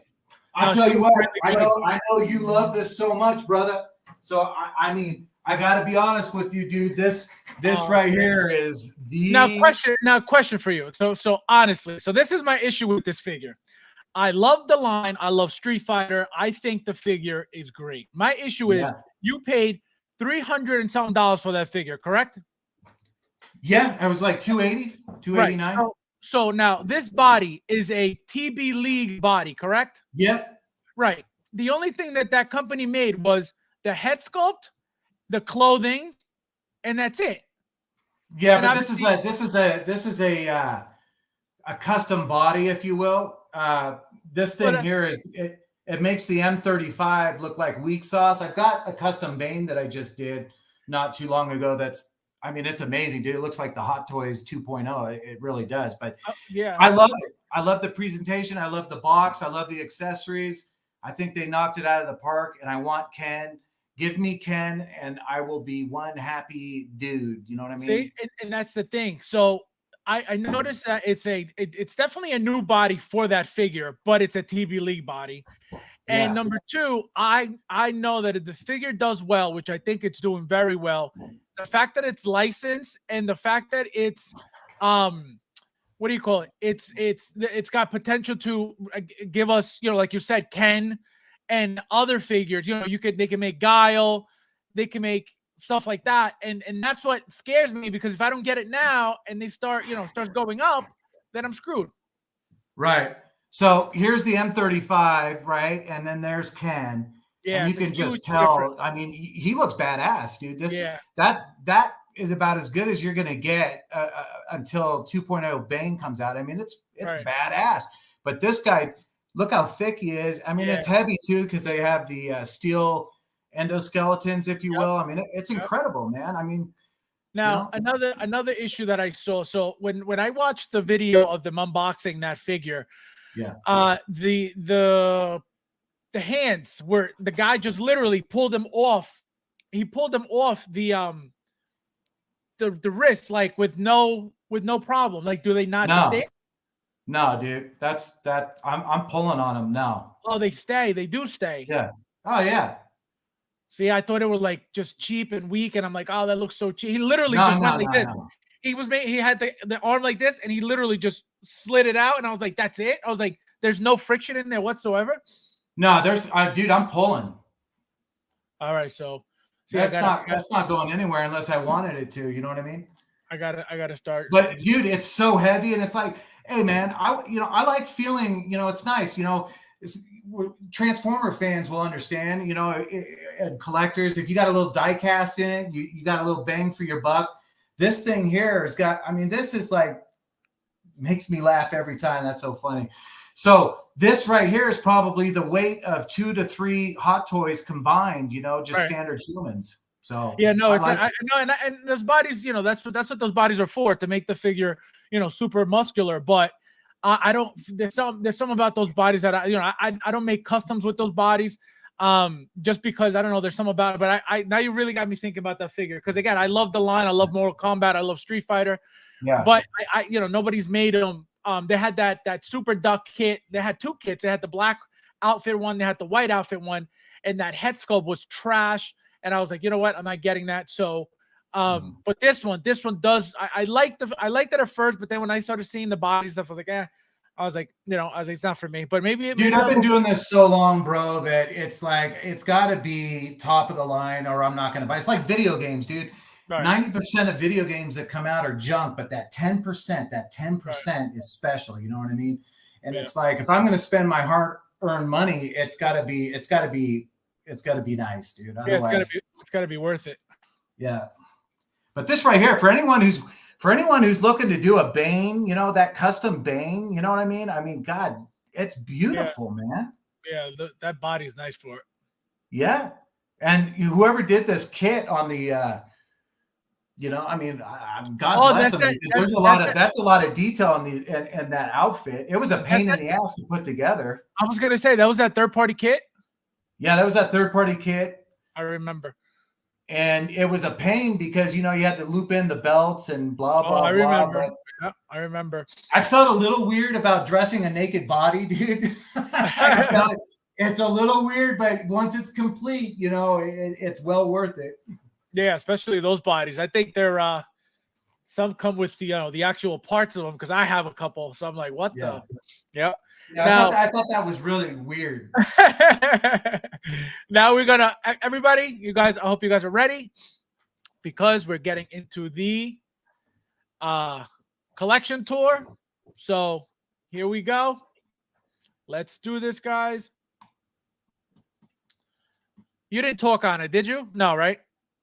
I'll tell you what, I know you love this so much, brother. So I mean, I got to be honest with you, dude. This right here is the question for you. So honestly, so this is my issue with this figure. I love the line. I love Street Fighter. I think the figure is great. My issue is you paid $300 and something for that figure, correct? Yeah, I was like 280, 289. Right. So now this body is a TB League body, correct? Yep. Right. The only thing that company made was the head sculpt, the clothing, and that's it. Yeah, and but this is a custom body, if you will. This thing here is it makes the M35 look like weak sauce. I've got a custom Bane that I just did not too long ago. I mean, it's amazing, dude. It looks like the Hot Toys 2.0. It really does. But yeah, I love it. I love the presentation. I love the box. I love the accessories. I think they knocked it out of the park. And I want Ken. Give me Ken, and I will be one happy dude. You know what I mean? See, and that's the thing. So I noticed that it's definitely a new body for that figure, but it's a TB League body. And number two, I know that if the figure does well, which I think it's doing very well, the fact that it's licensed and the fact that it's what do you call it? It's got potential to give us, you know, like you said, Ken and other figures. You know, they can make Guile, they can make stuff like that, and that's what scares me, because if I don't get it now and they starts going up, then I'm screwed. Right. So here's the M35, right? And then there's Ken. Yeah, and you can just tell. Difference. I mean, he looks badass, dude. That is about as good as you're gonna get until 2.0 Bane comes out. I mean, it's right. Badass. But this guy, look how thick he is. I mean, it's heavy too, because they have the steel endoskeletons, if you will. I mean, it's incredible, man. I mean, now another issue that I saw. So when I watched the video of them unboxing that figure, the hands were, the guy just literally pulled them off. He pulled them off the wrist, like with no problem. Like, do they not stick? No, dude. I'm pulling on them now. Oh, they stay. They do stay. Yeah. Oh, yeah. See, I thought it was like just cheap and weak, and I'm like, oh, that looks so cheap. He literally went like this. No. He had the arm like this, and he literally just slid it out, and I was like, that's it. I was like, there's no friction in there whatsoever. No, dude, I'm pulling. All right, so that's not going anywhere unless I wanted it to. You know what I mean? I gotta start. But dude, it's so heavy, and it's like, hey man, I like feeling, it's nice, Transformer fans will understand, and collectors, if you got a little die cast in it, you got a little bang for your buck. This thing here has got, this is like, makes me laugh every time. That's so funny. So this right here is probably the weight of 2 to 3 Hot Toys combined, standard humans. So yeah, no, I know, and those bodies, that's what those bodies are for, to make the figure, super muscular. But I don't. There's some about those bodies that I don't make customs with those bodies. just because I don't know, there's some about it. But I now you really got me thinking about that figure because again, I love the line. I love Mortal Kombat. I love Street Fighter. Yeah. But I you know, nobody's made them. They had that Super Duck kit. They had 2 kits. They had the black outfit one. They had the white outfit one, and that head sculpt was trash. And I was like, you know what? I'm not getting that. So, but this one does. I liked it at first, but then when I started seeing the body stuff, I was like, I was like, you know, I was like, it's not for me. But maybe, dude, I've been doing this so long, bro, that it's like it's got to be top of the line, or I'm not going to buy. It's like video games, dude. Right. 90% of video games that come out are junk, but that 10%, Right. is special. You know what I mean? And it's like if I'm going to spend my hard-earned money, it's got to be nice, dude. Otherwise, yeah, it's gotta be worth it. Yeah. But this right here, for anyone who's looking to do a Bane, you know, that custom Bane, you know what I mean? I mean, God, it's beautiful, man. Yeah, that body's nice for it. Yeah. And whoever did this kit on the you know, I mean, God bless them because there's that's a lot of detail in that outfit. It was a pain in the ass to put together. I was gonna say that was that third-party kit. Yeah, that was that third-party kit. I remember. And it was a pain because you know you had to loop in the belts and blah blah I blah. remember. Yeah, I remember. I felt a little weird about dressing a naked body, dude. I felt it's a little weird, but once it's complete, you know, it's well worth it. Yeah, especially those bodies. I think they're some come with the actual parts of them because I have a couple. So I'm like, what the? Yeah. Now, I thought that was really weird. Now we're gonna everybody, you guys. I hope you guys are ready because we're getting into the collection tour. So here we go. Let's do this, guys. You didn't talk on it, did you? No, right?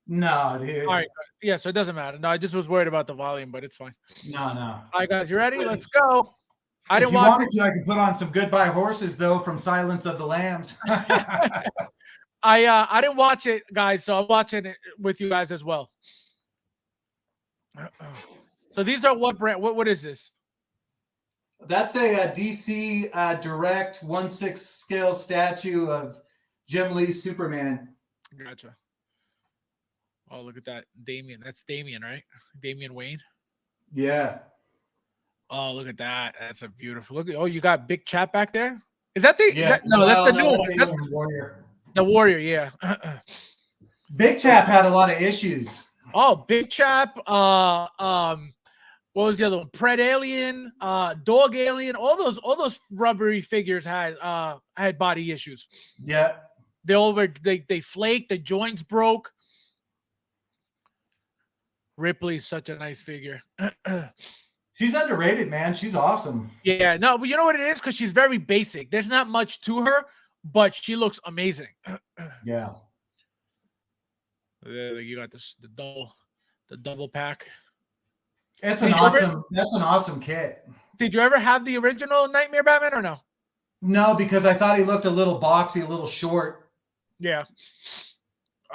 No, dude. All right. Yeah, so it doesn't matter. No, I just was worried about the volume, but it's fine. No. All right, guys, you ready? Let's go. I didn't want to. I could put on some Goodbye Horses though from Silence of the Lambs. I didn't watch it, guys, so I'm watching it with you guys as well. So these are what brand? What is this? That's a DC Direct 1/6 scale statue of Jim Lee's Superman. Gotcha. Oh, look at that, Damian. That's Damian, right? Damian Wayne. Yeah. Oh, look at that. That's a beautiful look. Oh, you got Big Chat back there. Is that the? Yeah. No, that's the new one. That's the Warrior. The Warrior, yeah. Big Chap had a lot of issues. Oh, Big Chap. What was the other one? Pred Alien, Dog Alien. All those rubbery figures had body issues. Yeah. They flaked. The joints broke. Ripley's such a nice figure. She's underrated, man. She's awesome. Yeah, no, but you know what it is? Because she's very basic. There's not much to her, but she looks amazing. Yeah. You got the double pack. That's an awesome kit. Did you ever have the original Nightmare Batman or no? No, because I thought he looked a little boxy, a little short. Yeah.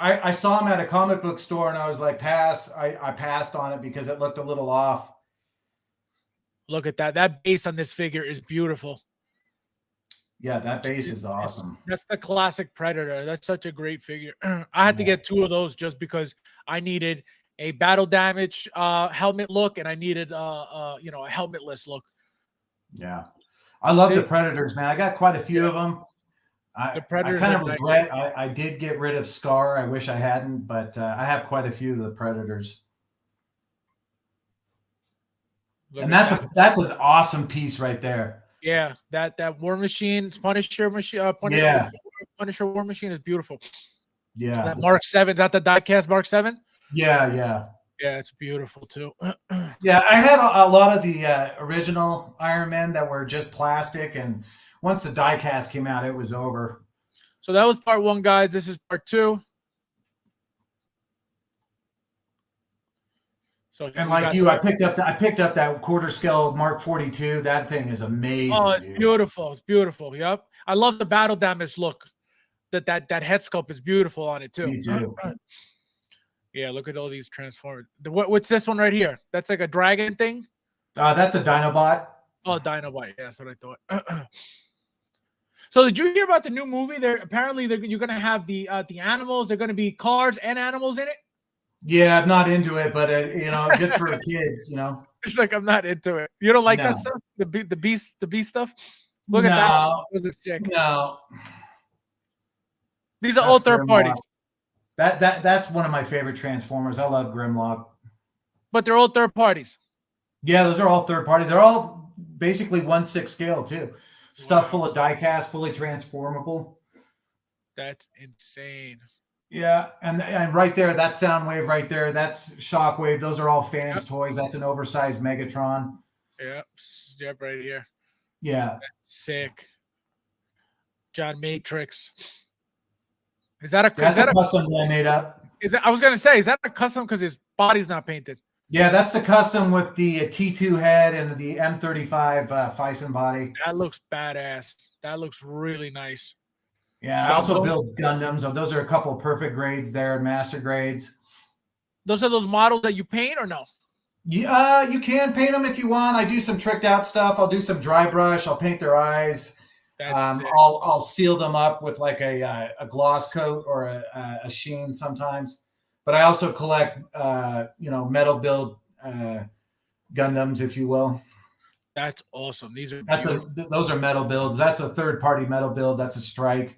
I saw him at a comic book store and I was like, pass. I passed on it because it looked a little off. Look at that. That base on this figure is beautiful. Yeah, that base is awesome. That's the classic Predator. That's such a great figure. I had to get 2 of those just because I needed a battle damage helmet look and I needed a helmetless look. Yeah. I love the Predators, man. I got quite a few of them. I kind of regret I did get rid of Scar. I wish I hadn't, but I have quite a few of the Predators. And that's an awesome piece right there. Yeah, that War Machine, Punisher War Machine is beautiful. Yeah. That Mark 7, is that the diecast Mark 7? Yeah. Yeah, it's beautiful too. Yeah, I had a lot of the original Iron Men that were just plastic, and once the diecast came out, it was over. So that was part 1, guys. This is part 2. So and like I picked up that quarter scale Mark 42. That thing is amazing. Oh, it's beautiful. It's beautiful. Yep. I love the battle damage look. That head sculpt is beautiful on it too. Me too. Yeah, look at all these transformers. What's this one right here? That's like a dragon thing? That's a Dinobot. Oh, Dinobot. Yeah, that's what I thought. So did you hear about the new movie? You're gonna have the animals. They're gonna be cars and animals in it. Yeah, I'm not into it, but good for kids. It's like I'm not into it. You don't like No, that stuff? The beast stuff? Look at that. no, Those are sick. no. These are all That's third parties, Grimlock. That's one of my favorite Transformers. I love Grimlock. but they're all third parties. Yeah, those are all third party. They're all basically 1/6 scale too. Stuff full of die cast, fully transformable. That's insane. Yeah, and right there, that Soundwave right there, that's Shockwave. Those are all fans' toys. That's an oversized Megatron. Yep, right here. Yeah. That's sick. John Matrix. Is that a custom that I made up? I was gonna say, is that a custom because his body's not painted? Yeah, that's the custom with the T2 head and the M35 Fison body. That looks badass. That looks really nice. Yeah, I also build Gundams. So those are a couple of perfect grades there, master grades. Those are those models that you paint or no? Yeah, you can paint them if you want. I do some tricked out stuff. I'll do some dry brush. I'll paint their eyes. I'll seal them up with like a gloss coat or a sheen sometimes. But I also collect, metal build Gundams, if you will. That's awesome. Those are metal builds. That's a third party metal build. That's a strike.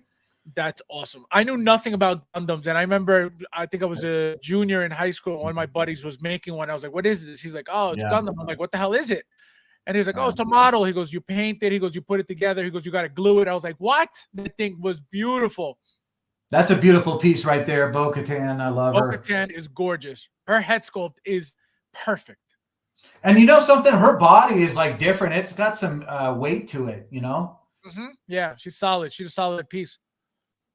That's awesome. I knew nothing about Gundams, and I remember I think I was a junior in high school. One of my buddies was making one. I was like, "What is this?" He's like, "Oh, it's Gundam." I'm like, "What the hell is it?" And he's like, "Oh, it's a model." He goes, "You paint it." He goes, "You put it together." He goes, "You got to glue it." I was like, "What?" That thing was beautiful. That's a beautiful piece right there, Bo-Katan. I love her. Bo-Katan is gorgeous. Her head sculpt is perfect. And you know something? Her body is like different. It's got some weight to it, Yeah, she's solid. She's a solid piece.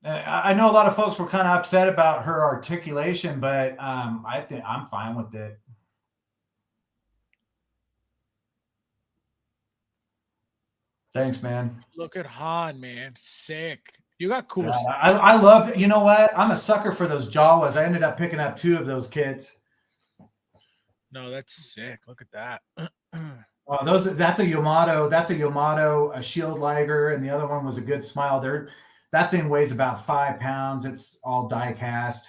I know a lot of folks were kind of upset about her articulation, but I think I'm fine with it. Thanks, man. Look at Han, man. Sick. You got cool stuff. I love, you know what? I'm a sucker for those Jawas. I ended up picking up 2 of those kits. No, that's sick. Look at that. That's a Yamato. That's a Yamato, a Shield Liger, and the other one was a Good Smile. That thing weighs about 5 pounds. It's all die cast.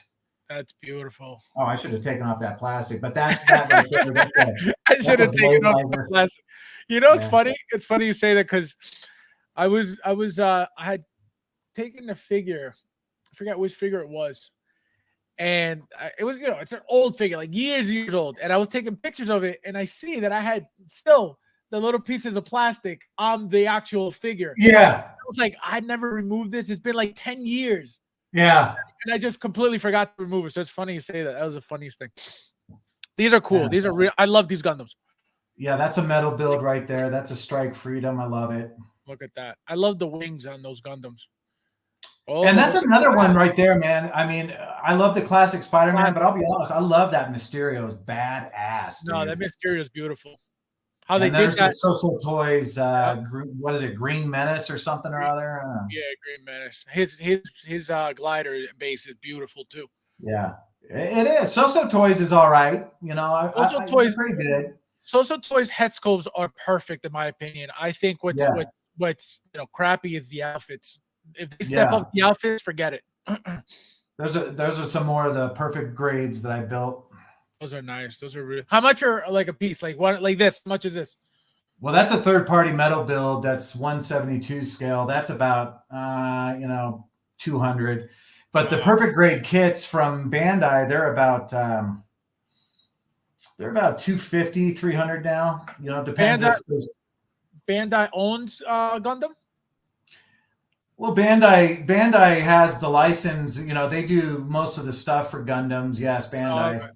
That's beautiful. Oh, I should have taken off that plastic, but that right there, I should have taken off the plastic. It's funny. It's funny you say that because I had taken a figure. I forgot which figure it was. And it was, it's an old figure, like years old. And I was taking pictures of it, and I see that I had still the little pieces of plastic on the actual figure. Yeah. I was like, I never removed this. It's been like 10 years. Yeah. And I just completely forgot to remove it. So it's funny you say that. That was the funniest thing. These are cool. Yeah. These are real. I love these Gundams. Yeah, that's a metal build right there. That's a Strike Freedom. I love it. Look at that. I love the wings on those Gundams. Oh, and that's another one right there, man. I mean, I love the classic Spider-Man, but I'll be honest, I love that Mysterio. Is badass. Dude. No, that Mysterio is beautiful. How they did that? Social Toys. What is it? Green Menace or something or other? Yeah, Green Menace. His glider base is beautiful too. Yeah, it is. Social Toys is all right. Social Toys pretty good. Social Toys head sculpts are perfect in my opinion. I think what's crappy is the outfits. If they step up the outfits, forget it. Those are some more of the perfect grades that I built. Those are nice. Those are really. How much are like a piece? Like what? Like this? How much is this? Well, that's a third-party metal build. That's 1/72 scale. That's about 200. But the perfect grade kits from Bandai, they're about 250, 300 now. Depends. Bandai owns Gundam. Well, Bandai has the license. They do most of the stuff for Gundams. Yes, Bandai.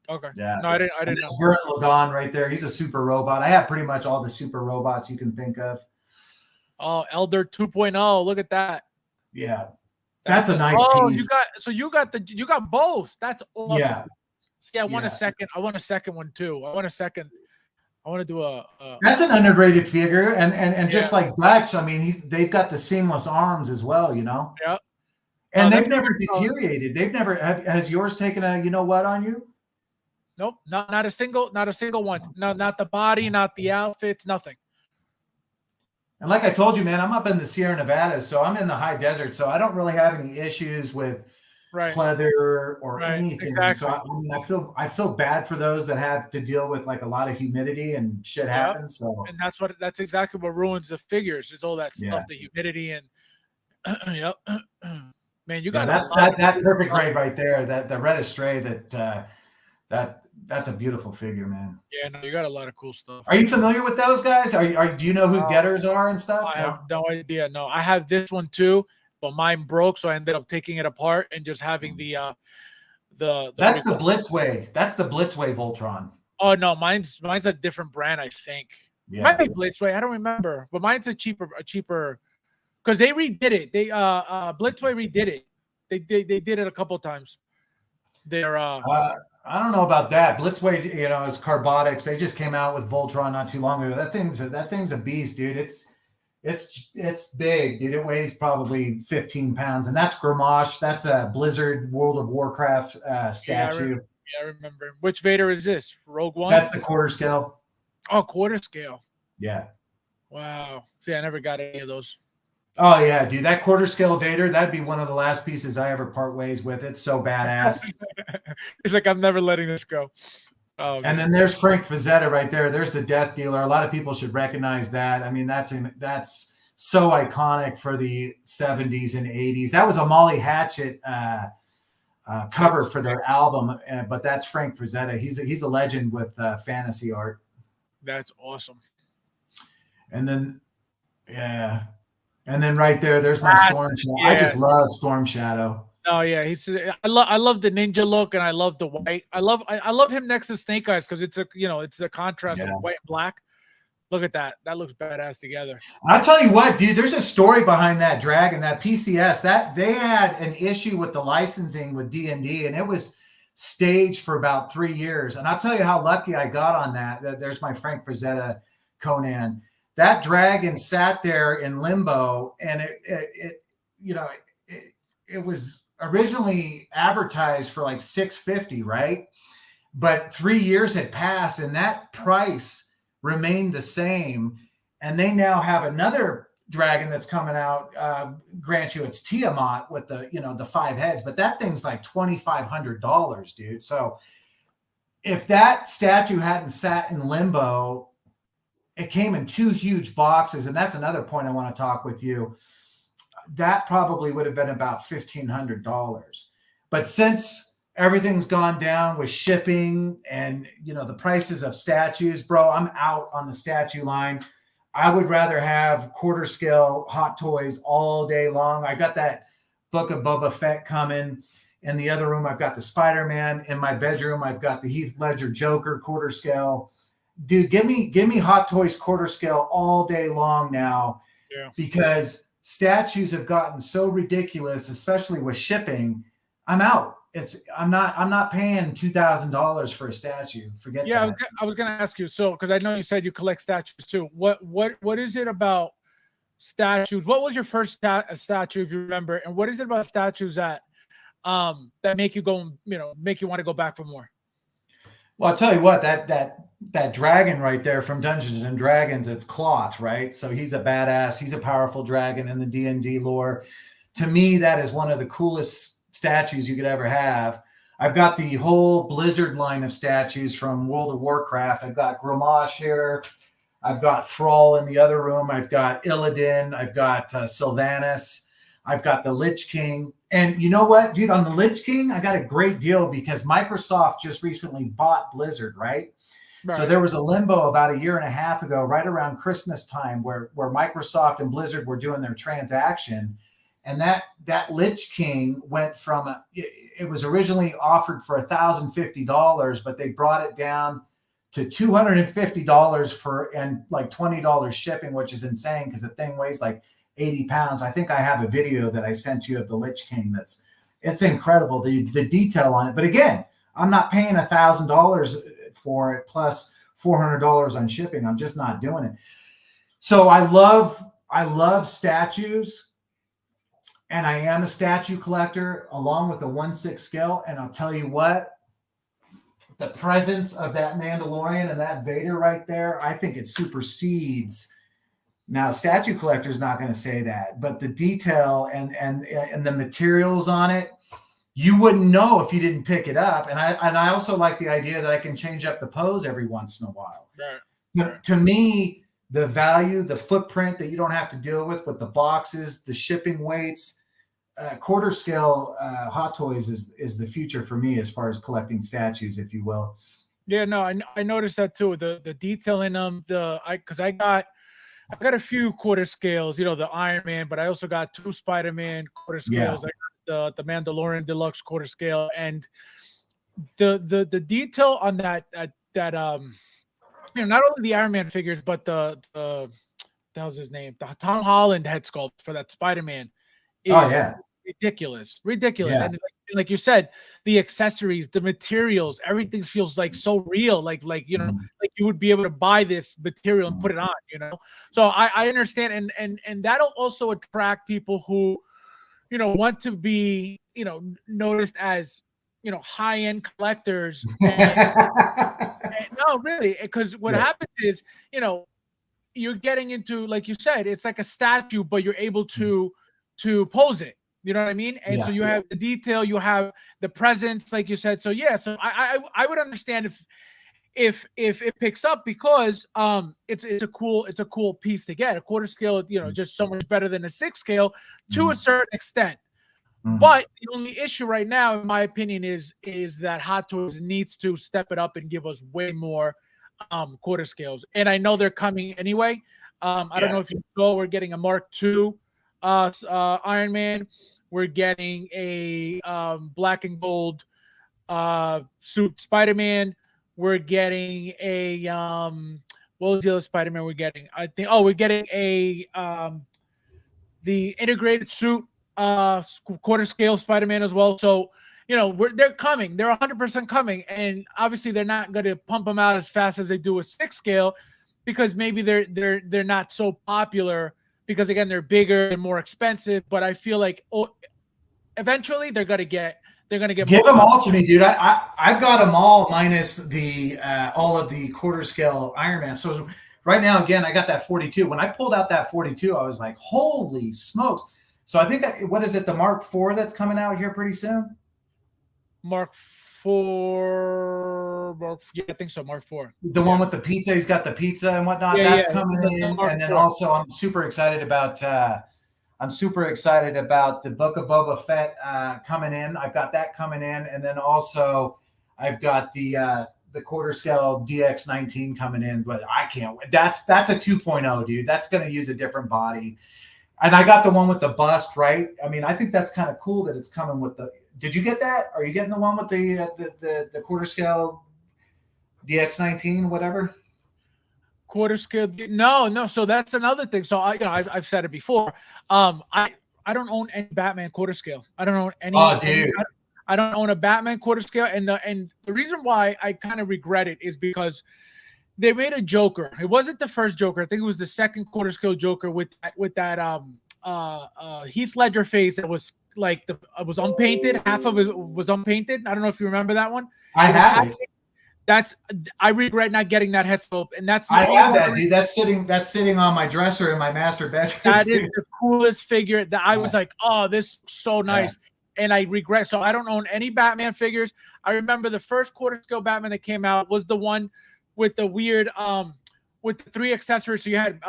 Okay. Yeah. No, I didn't know. Gurren Lagann right there. He's a super robot. I have pretty much all the super robots you can think of. Oh, Elder 2.0. Look at that. Yeah. That's a nice piece. You got both. That's awesome. Yeah. See, I want a second. I want a second one too. I want to do a That's an underrated figure, and just like Dutch, I mean, they've got the seamless arms as well, Yeah. And they've never deteriorated. They've never has yours taken a on you? Nope, not a single one. No, not the body, not the outfits, nothing. And like I told you, man, I'm up in the Sierra Nevadas, so I'm in the high desert, so I don't really have any issues with Right. pleather or Right. anything. So Exactly. I mean, I feel bad for those that have to deal with like a lot of humidity and shit Yep. happens. So And that's exactly what ruins the figures. It's all that yeah, stuff, the humidity and yep. Man, you yeah, got a that's lot of that cool perfect stuff. grade right there. That the red astray that's a beautiful figure, man. Yeah, no, you got a lot of cool stuff. Are you familiar with those guys? Do you know who Uh, getters are and stuff? I have No. no idea. No, I have this one too, but mine broke, so I ended up taking it apart and just having the what do That's you the call it? Blitzway. That's the Blitzway Voltron. Oh no, mine's a different brand, I think. Might Yeah. be Blitzway, I don't remember, but mine's a cheaper because they redid it. They Blitzway redid it. They did it a couple times. They're I don't know about that. Blitzway, you know, is Carbonics. They just came out with Voltron not too long ago. That thing's a beast, dude. It's big, dude. It weighs probably 15 pounds, and that's Gramash. That's a Blizzard World of Warcraft statue. I remember. Which Vader is this? Rogue One? That's the quarter scale. Oh, quarter scale. Yeah. Wow. See, I never got any of those. Oh yeah, dude. That quarter scale Vader, that'd be one of the last pieces I ever part ways with. It's so badass. It's like I'm never letting this go. Oh, And then there's Frank Frazetta right there. There's the Death Dealer. A lot of people should recognize that. I mean, that's so iconic for the 70s and 80s. That was a Molly Hatchet cover for their album, but that's Frank Frazetta. He's a legend with fantasy art. That's awesome. And then, yeah. And then right there's my Storm Shadow. Yeah. I just love Storm Shadow. Oh yeah, I love the ninja look, and I love the white. I love him next to Snake Eyes because it's the contrast of white and black. Look at that. That looks badass together. I'll tell you what, dude, there's a story behind that dragon, that PCS. That they had an issue with the licensing with D&D, and it was staged for about 3 years. And I'll tell you how lucky I got on that. There's my Frank Frazetta Conan. That dragon sat there in limbo, and it was originally advertised for like $650, right? But 3 years had passed, and that price remained the same. And they now have another dragon that's coming out. Grant you, it's Tiamat with the 5 heads, but that thing's like $2,500, dude. So if that statue hadn't sat in limbo, it came in 2 huge boxes, and that's another point I want to talk with you. That probably would have been about $1,500. But since everything's gone down with shipping and the prices of statues, bro, I'm out on the statue line. I would rather have quarter scale Hot Toys all day long. I got that Book of Boba Fett coming. In the other room, I've got the Spider-Man. In my bedroom, I've got the Heath Ledger Joker quarter scale. Dude, give me Hot Toys quarter scale all day long now. Yeah. Because statues have gotten so ridiculous, especially with shipping. I'm out. I'm not paying $2,000 for a statue. Forget that. Yeah, I was gonna ask you, so because I know you said you collect statues too. What is it about statues? What was your first statue, if you remember? And what is it about statues that make you go, make you want to go back for more? Well, I'll tell you what, that dragon right there from Dungeons and Dragons, it's cloth, right? So he's a badass. He's a powerful dragon in the D&D lore. To me, that is one of the coolest statues you could ever have. I've got the whole Blizzard line of statues from World of Warcraft. I've got Gramash here. I've got Thrall in the other room. I've got Illidan. I've got Sylvanas. I've got the Lich King. And you know what, dude? On the Lich King, I got a great deal because Microsoft just recently bought Blizzard, right? So there was a limbo about 1.5 years ago, right around Christmas time, where Microsoft and Blizzard were doing their transaction. And that Lich King went from it was originally offered for $1,050, but they brought it down to $250 and like $20 shipping, which is insane because the thing weighs like 80 pounds. I think I have a video that I sent you of the Lich King. It's incredible, the detail on it. But again, I'm not paying $1,000 for it plus $400 on shipping. I'm just not doing it. So I love statues. And I am a statue collector along with the 1/6 scale. And I'll tell you what, the presence of that Mandalorian and that Vader right there, I think it supersedes Now, statue collector's not going to say that, but the detail and the materials on it, you wouldn't know if you didn't pick it up. And I also like the idea that I can change up the pose every once in a while. Right. To me, the value, the footprint that you don't have to deal with the boxes, the shipping weights, quarter scale Hot Toys is the future for me as far as collecting statues, if you will. Yeah, no, I noticed that too. The detail in them, because I've got a few quarter scales, you know, the Iron Man, but I also got 2 Spider-Man quarter scales. Yeah. I got the Mandalorian Deluxe quarter scale, and the detail on that you know, not only the Iron Man figures, but the that was his name, the Tom Holland head sculpt for that Spider-Man is ridiculous. Yeah. And like you said, the accessories, the materials, everything feels like so real, like you know, like you would be able to buy this material and put it on, you know. So I understand, and that'll also attract people who, you know, want to be, you know, noticed as, you know, high-end collectors. And no, really, because what happens is, you know, you're getting into, like you said, it's like a statue, but you're able to pose it. You know what I mean? And so you have the detail, you have the presence, like you said. So yeah, so I would understand if it picks up, because it's a cool piece to get. A quarter scale, you know, just so much better than a 6 scale to a certain extent. But the only issue right now, in my opinion, is that Hot Toys needs to step it up and give us way more quarter scales. And I know they're coming anyway. I don't know if you saw, we're getting a Mark II Iron Man. We're getting a black and gold suit Spider-Man. We're getting a what was the other Spider-Man we're getting? I think we're getting a the integrated suit quarter scale Spider-Man as well. So, you know, they're coming. They're 100% coming, and obviously they're not going to pump them out as fast as they do a 6 scale, because maybe they're not so popular, because again, they're bigger and more expensive. But I feel like eventually they're going to get give them all to me, dude. I've got them all minus the all of the quarter scale Iron Man. So right now, again, I got that 42. When I pulled out that 42, I was like, holy smokes. So I think, what is it, the Mark IV that's coming out here pretty soon? Mark IV. Yeah, I think so. Mark IV. The one with the pizza. He's got the pizza and whatnot. That's coming in. And then also, I'm super excited about the Book of Boba Fett coming in. I've got that coming in, and then also I've got the quarter scale DX19 coming in. But I can't wait. That's a 2.0, dude. That's going to use a different body. And I got the one with the bust, right? I mean, I think that's kind of cool that it's coming with the. Did you get that? Are you getting the one with the quarter scale DX19, whatever? Quarter scale? No. So that's another thing. So I've said it before. I don't own any Batman quarter scale. I don't own any. Oh, dude. I don't own a Batman quarter scale, and the reason why I kind of regret it is because they made a Joker. It wasn't the first Joker. I think it was the second quarter scale Joker with that Heath Ledger face that was like it was unpainted. Half of it was unpainted. I don't know if you remember that one. I have it. I regret not getting that head sculpt, and that's I have that, dude. That's sitting on my dresser in my master bedroom. That is the coolest figure. That I was like, oh, this is so nice. And I regret. So I don't own any Batman figures. I remember the first quarter scale Batman that came out was the one with the weird with the 3 accessories. So you had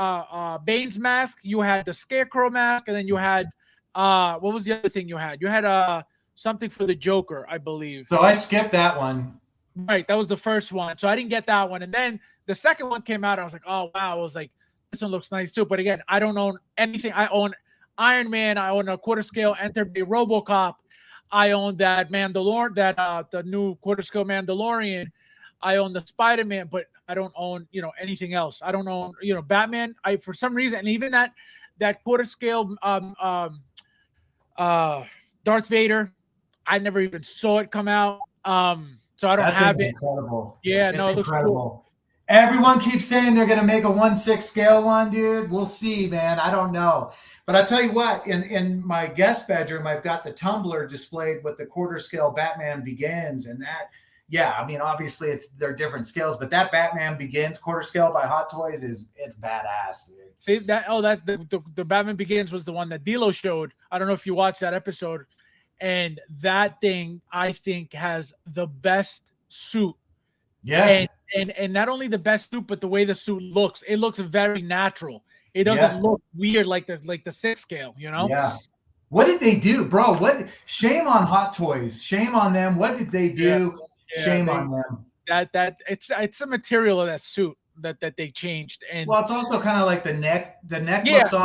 Bane's mask, you had the Scarecrow mask, and then you had what was the other thing you had? You had something for the Joker, I believe. So I skipped that one. Right, that was the first one. So I didn't get that one. And then the second one came out. I was like, oh wow. I was like, this one looks nice too. But again, I don't own anything. I own Iron Man. I own a quarter scale Enter the RoboCop. I own that Mandalorian, that the new quarter scale Mandalorian. I own the Spider-Man, but I don't own, anything else. I don't own, Batman. For some reason, and even that quarter scale Darth Vader, I never even saw it come out. So I don't have it. Incredible. Yeah, it's no, it looks incredible. Cool. Everyone keeps saying they're going to make a 1/6 scale one, dude. We'll see, man. I don't know. But I'll tell you what, in my guest bedroom, I've got the tumbler displayed with the quarter scale Batman Begins, and yeah, I mean, obviously they're different scales, but that Batman Begins quarter scale by Hot Toys it's badass, dude. See that? Oh, that's the Batman Begins was the one that D'Lo showed. I don't know if you watched that episode, and that thing I think has the best suit. Yeah, And not only the best suit, but the way the suit looks, it looks very natural. It doesn't yeah, look weird like the 6 scale, you know? yeah. What did they do, bro? What? Shame on Hot Toys. Shame on them. What did they Yeah, do? yeah. Shame on them. That it's a material of that suit that they changed. And Well, it's also kind of like the neck. The neck yeah, looks off.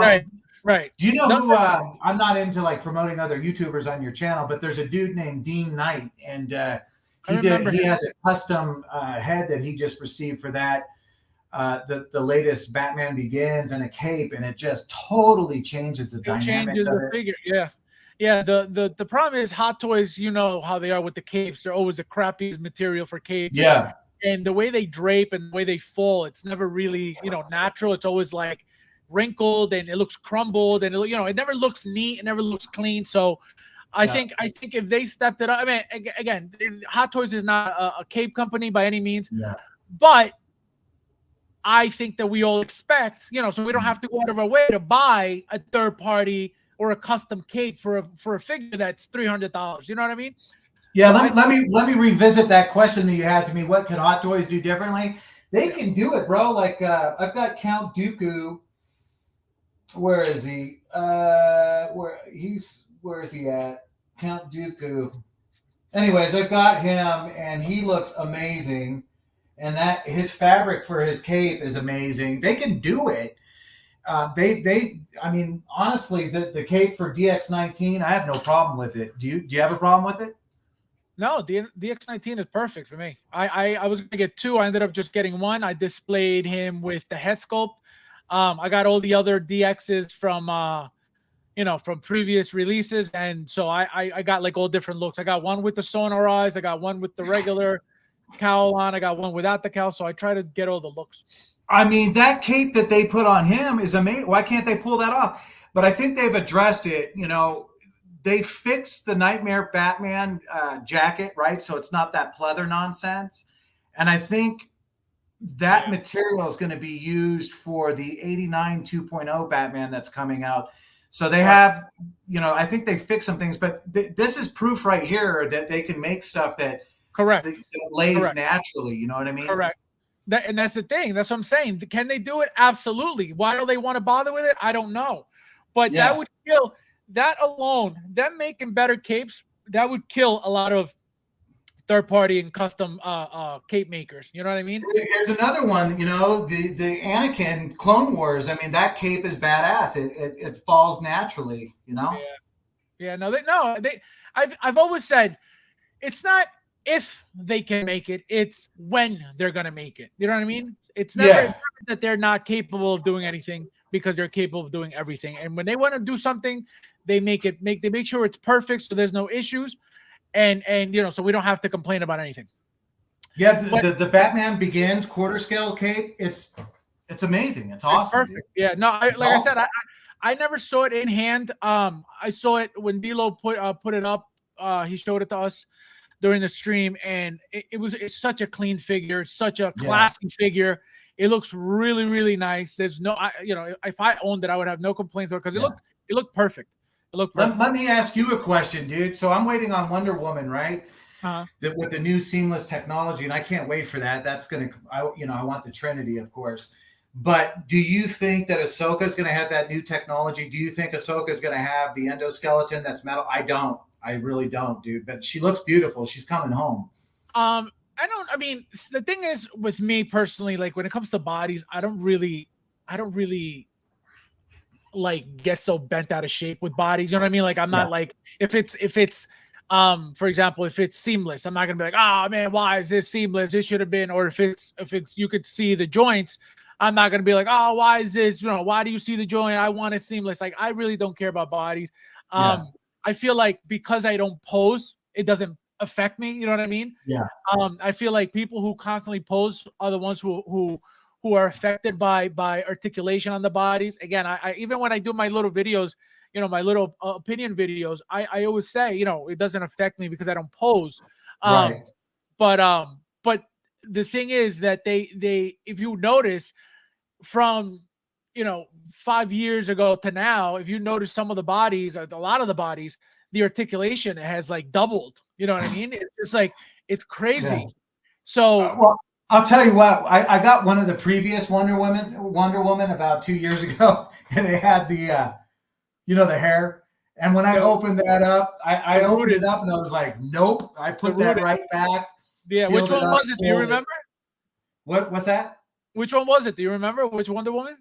right. Do you know No, who? I'm not into like promoting other YouTubers on your channel, but there's a dude named Dean Knight, and I remember he him. has a custom head that he just received for that. The latest Batman Begins and a cape, and it just totally changes the It dynamics changes of the it. figure. Yeah. Yeah, the problem is Hot Toys, you know how they are with the capes. They're always the crappiest material for capes. Yeah, And the way they drape and the way they fall, it's never really, natural. It's always like wrinkled and it looks crumbled and it never looks neat. It never looks clean. So I yeah, think if they stepped it up, I mean, again, Hot Toys is not a cape company by any means, yeah. but I think that we all expect, so we don't have to go out of our way to buy a third party or a custom cape for a figure that's $300. You know what I mean? Yeah, So let me revisit that question that you had to me. What could Hot Toys do differently? They can do it, bro. Like I've got Count Dooku. Where is he? Where is he at? Count Dooku. Anyways, I've got him, and he looks amazing. And that his fabric for his cape is amazing. They can do it. I mean, honestly, the cape for DX19, I have no problem with it. Do you have a problem with it? No, the DX19 is perfect for me. I was gonna get two. I ended up just getting one. I displayed him with the head sculpt. I got all the other DXs from from previous releases, and so I got like all different looks. I got one with the sonar eyes. I got one with the regular cowl on. I got one without the cowl. So I try to get all the looks. I mean, that cape that they put on him is amazing. Why can't they pull that off? But I think they've addressed it. They fixed the Nightmare Batman jacket, right? So it's not that pleather nonsense. And I think that material is going to be used for the 89 2.0 Batman that's coming out. So they have, I think they fixed some things, but this is proof right here that they can make stuff that Correct. that lays Correct. naturally. You know what I mean? Correct. And that's the thing. That's what I'm saying. Can they do it? Absolutely. Why do they want to bother with it? I don't know. But that would kill that alone. Them making better capes, that would kill a lot of third party and custom cape makers. You know what I mean? Here's another one. The Anakin Clone Wars. I mean, that cape is badass. It falls naturally. Yeah. I've always said it's not if they can make it, it's when they're gonna make it. You know what I mean? It's never that they're not capable of doing anything, because they're capable of doing everything. And when they want to do something, they make sure it's perfect, so there's no issues, and so we don't have to complain about anything. Yeah, the Batman Begins quarter scale cape, it's amazing. It's awesome. It's perfect. Dude. Yeah, no, I said, I never saw it in hand. I saw it when D'Lo put it up. He showed it to us during the stream, and it's such a clean figure. It's such a classy figure. It looks really, really nice. There's no, if I owned it, I would have no complaints about it, because it looked perfect. It looked perfect. Let me ask you a question, dude. So I'm waiting on Wonder Woman, right? With the new seamless technology, and I can't wait for that. That's I want the Trinity, of course. But do you think that Ahsoka is going to have that new technology? Do you think Ahsoka is going to have the endoskeleton that's metal? I don't. I really don't, dude. But she looks beautiful. She's coming home. I mean, the thing is with me personally, like when it comes to bodies, I don't really like get so bent out of shape with bodies. You know what I mean? Like I'm not like if it's for example, if it's seamless, I'm not gonna be like, oh man, why is this seamless? It should have been. Or if it's you could see the joints, I'm not gonna be like, oh, why is this? Why do you see the joint? I want it seamless. Like I really don't care about bodies. I feel like because I don't pose, it doesn't affect me. You know what I mean? Yeah. I feel like people who constantly pose are the ones who are affected by articulation on the bodies. Again, I even when I do my little videos, my little opinion videos, I always say, it doesn't affect me because I don't pose. Right. but the thing is that they if you notice from 5 years ago to now, if you notice some of the bodies, or a lot of the bodies, the articulation has like doubled. You know what I mean? It's just like it's Yeah. crazy. So Well, I'll tell you what. I got one of the previous Wonder Woman about 2 years ago, and they had the the hair. And when I opened that up, I opened it up and I was like, nope. I put that right back. Yeah, which one was it? Do you remember? What's that? Which one was it? Do you remember which Wonder Woman?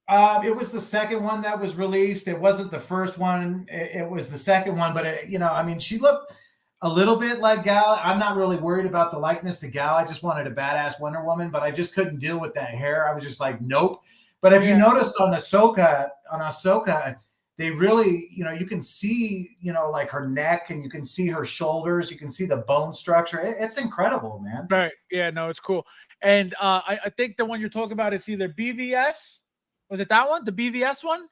It was the second one that was released. It wasn't the first one. It was the second one. But I mean, she looked a little bit like Gal. I'm not really worried about the likeness to Gal. I just wanted a badass Wonder Woman, but I just couldn't deal with that hair. I was just like, nope. But if you noticed on Ahsoka, they really, you can see, like her neck, and you can see her shoulders. You can see the bone structure. It's incredible, man. Right. Yeah, no, it's cool. And I think the one you're talking about is either BVS. Was it that one? The BVS one?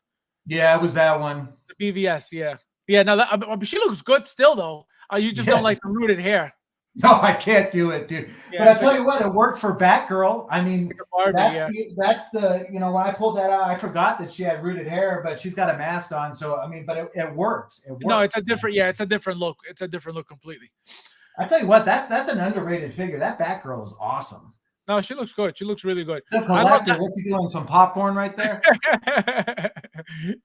Yeah, it was that one. The BVS, yeah. Yeah, no, she looks good still, though. You just don't like the rooted hair. No, I can't do it, dude. Yeah, but I tell you what, it worked for Batgirl. I mean, that's the when I pulled that out, I forgot that she had rooted hair, but she's got a mask on. So, I mean, but it works. It works. No, it's a different look. It's a different look completely. I tell you what, that's an underrated figure. That Batgirl is awesome. No, she looks good. She looks really good. The collector, what's he doing? Some popcorn right there?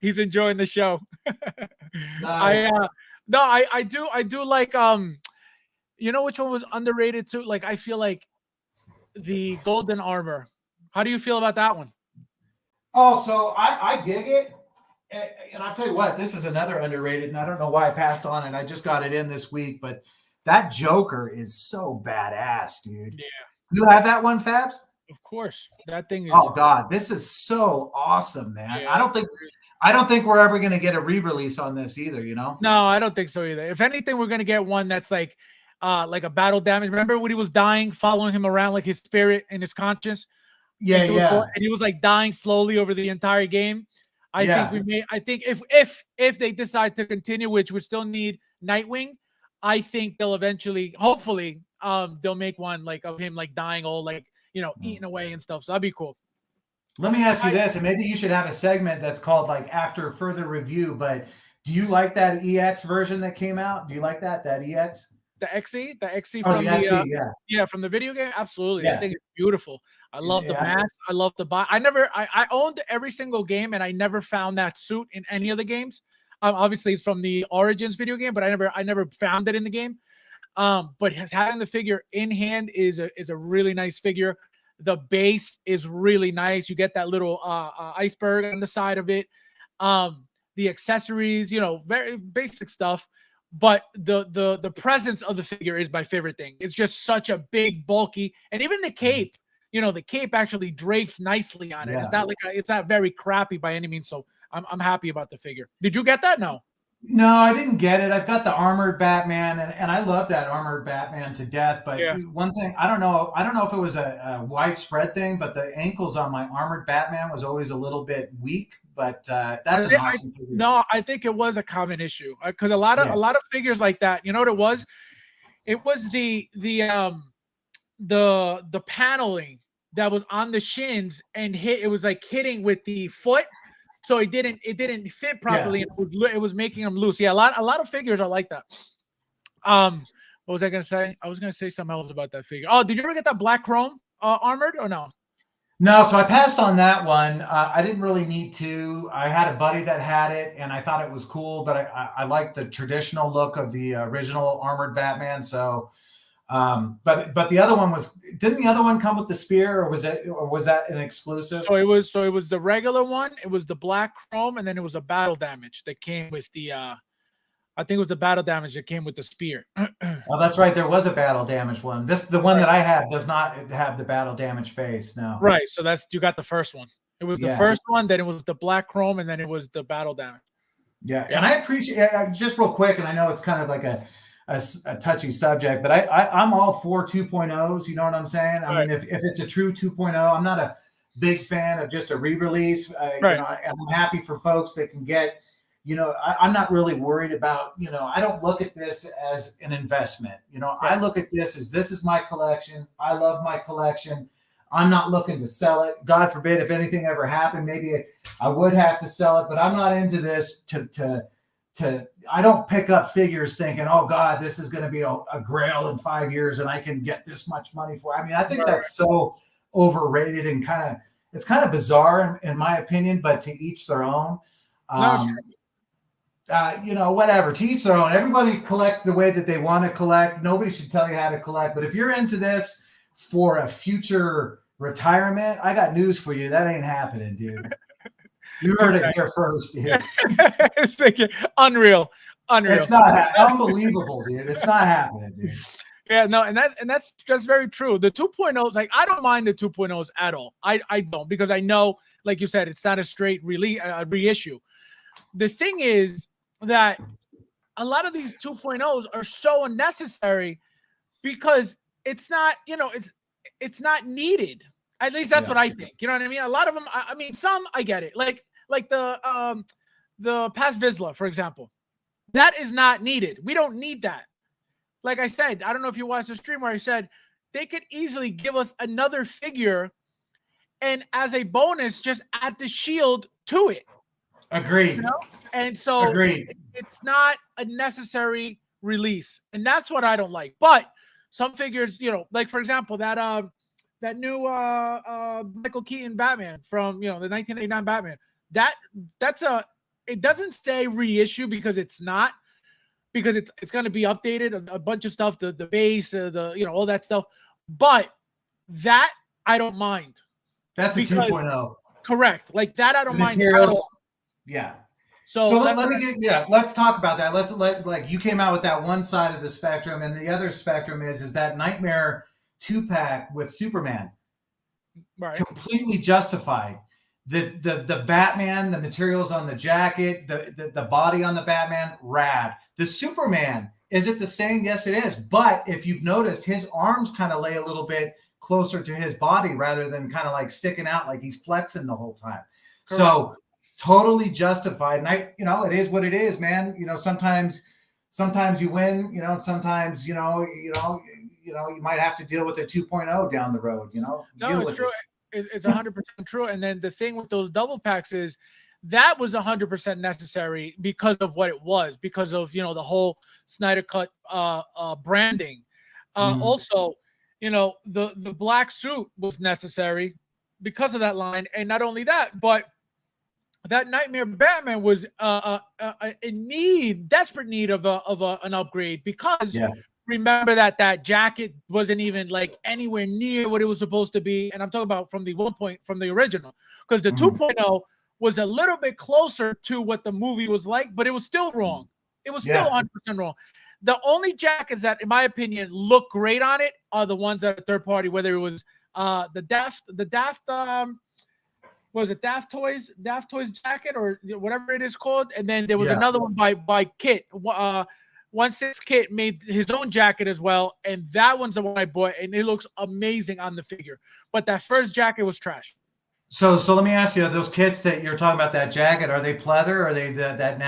He's enjoying the show. Nice. I do like which one was underrated too? Like, I feel like the golden armor. How do you feel about that one? Oh, so I dig it. And I'll tell you what, this is another underrated, and I don't know why I passed on it. I just got it in this week, but that Joker is so badass, dude. Yeah. You have that one, Fabs? Of course. That thing is. Oh God, this is so awesome, man. Yeah. I don't think we're ever going to get a re-release on this either, No, I don't think so either. If anything, we're going to get one that's like a battle damage. Remember when he was dying, following him around, like his spirit and his conscience? Yeah, and he was like dying slowly over the entire game. I think if they decide to continue, which we still need Nightwing, I think they'll eventually, hopefully, they'll make one like of him like dying all like eating away and stuff. So that'd be cool. Let me ask you this, and maybe you should have a segment that's called like after further review. But do you like that EX version that came out? Do you like that EX? The XE from from the video game? Absolutely. I think it's beautiful. I love the mask. I love the buy. I owned every single game, and I never found that suit in any of the games. Obviously it's from the Origins video game, but I never found it in the game. But having the figure in hand is a really nice figure. The base is really nice. You get that little iceberg on the side of it. The accessories, very basic stuff. But the presence of the figure is my favorite thing. It's just such a big, bulky, and even the cape. The cape actually drapes nicely on it. Yeah. It's not very crappy by any means. So I'm happy about the figure. Did you get that? No, I didn't get it. I've got the armored Batman, and I love that armored Batman to death. But one thing, I don't know if it was a widespread thing, but the ankles on my armored Batman was always a little bit weak. But that's an awesome figure. No, I think it was a common issue because a lot of figures like that. You know what it was? It was the paneling that was on the shins and hit. It was like hitting with the foot. So it didn't fit properly, and it was making them loose. Yeah, a lot of figures are like that. What was I gonna say? I was gonna say something else about that figure. Oh, did you ever get that black chrome armored or no? No, so I passed on that one. I didn't really need to. I had a buddy that had it, and I thought it was cool, but I like the traditional look of the original armored Batman. So, but the other one didn't the other one come with the spear, or was that an exclusive? So it was the regular one. It was the black chrome, and then it was a battle damage that came with the. I think it was the battle damage that came with the spear. Oh, that's right. There was a battle damage one. The one that I have does not have the battle damage face. No. Right. So you got the first one. It was the first one. Then it was the black chrome, and then it was the battle damage. Yeah, and I appreciate just real quick, and I know it's kind of like a touchy subject, but I'm all for 2.0s. You know what I'm saying? Right. I mean, if it's a true 2.0, I'm not a big fan of just a re-release. And I'm happy for folks that can get I'm not really worried about, I don't look at this as an investment. I look at this as this is my collection. I love my collection. I'm not looking to sell it. God forbid if anything ever happened, maybe I would have to sell it, but I'm not into this to I don't pick up figures thinking, oh God, this is going to be a grail in 5 years and I can get this much money for it. I mean, I think that's so overrated and it's kind of bizarre in my opinion, but to each their own. Whatever, to each their own. Everybody collect the way that they want to collect. Nobody should tell you how to collect. But if you're into this for a future retirement, I got news for you. That ain't happening, dude. You heard it here first, dude. It's like unreal. It's not unbelievable, dude. It's not happening, dude. Yeah, no, and that's just very true. The 2.0s, like I don't mind the 2.0s at all. I don't, because I know, like you said, it's not a straight reissue. The thing is that a lot of these 2.0s are so unnecessary because it's not, it's not needed. At least that's what I think. You know what I mean? A lot of them, I mean, some I get it. Like the Paz Vizsla, for example, that is not needed. We don't need that. Like I said, I don't know if you watched the stream where I said they could easily give us another figure and as a bonus, just add the shield to it. Agreed. And so it's not a necessary release. And that's what I don't like. But some figures, like for example, that new Michael Keaton Batman from, the 1989 Batman, it doesn't say reissue because it's not, because it's going to be updated, a bunch of stuff, the base, all that stuff. But that I don't mind. That's a 2.0. Correct. Like that I don't mind at all. Yeah. So let's talk about that. Like you came out with that one side of the spectrum, and the other spectrum is that Nightmare 2-pack with Superman. Right. Completely justified. The Batman, the materials on the jacket, the body on the Batman, rad. The Superman, is it the same? Yes, it is. But if you've noticed, his arms kind of lay a little bit closer to his body rather than kind of like sticking out like he's flexing the whole time. Correct. So totally justified. And it is what it is, man. Sometimes you win, sometimes, you might have to deal with a 2.0 down the road, No, it's true. It's 100% true. And then the thing with those double packs is that was 100% necessary because of what it was, because of, the whole Snyder Cut branding. Also, the black suit was necessary because of that line. And not only that, but that Nightmare Batman was in desperate need of an upgrade because remember that jacket wasn't even like anywhere near what it was supposed to be. And I'm talking about from the original, because the 2.0 was a little bit closer to what the movie was like, but it was still wrong. It was still 100% wrong. The only jackets that, in my opinion, look great on it are the ones that are third party, whether it was the Daft Toys jacket or whatever it is called, and then there was another one by Kit. 1/6 Kit made his own jacket as well, and that one's the one I bought, and it looks amazing on the figure. But that first jacket was trash. So let me ask you: those kits that you're talking about, that jacket, are they pleather? Or are they that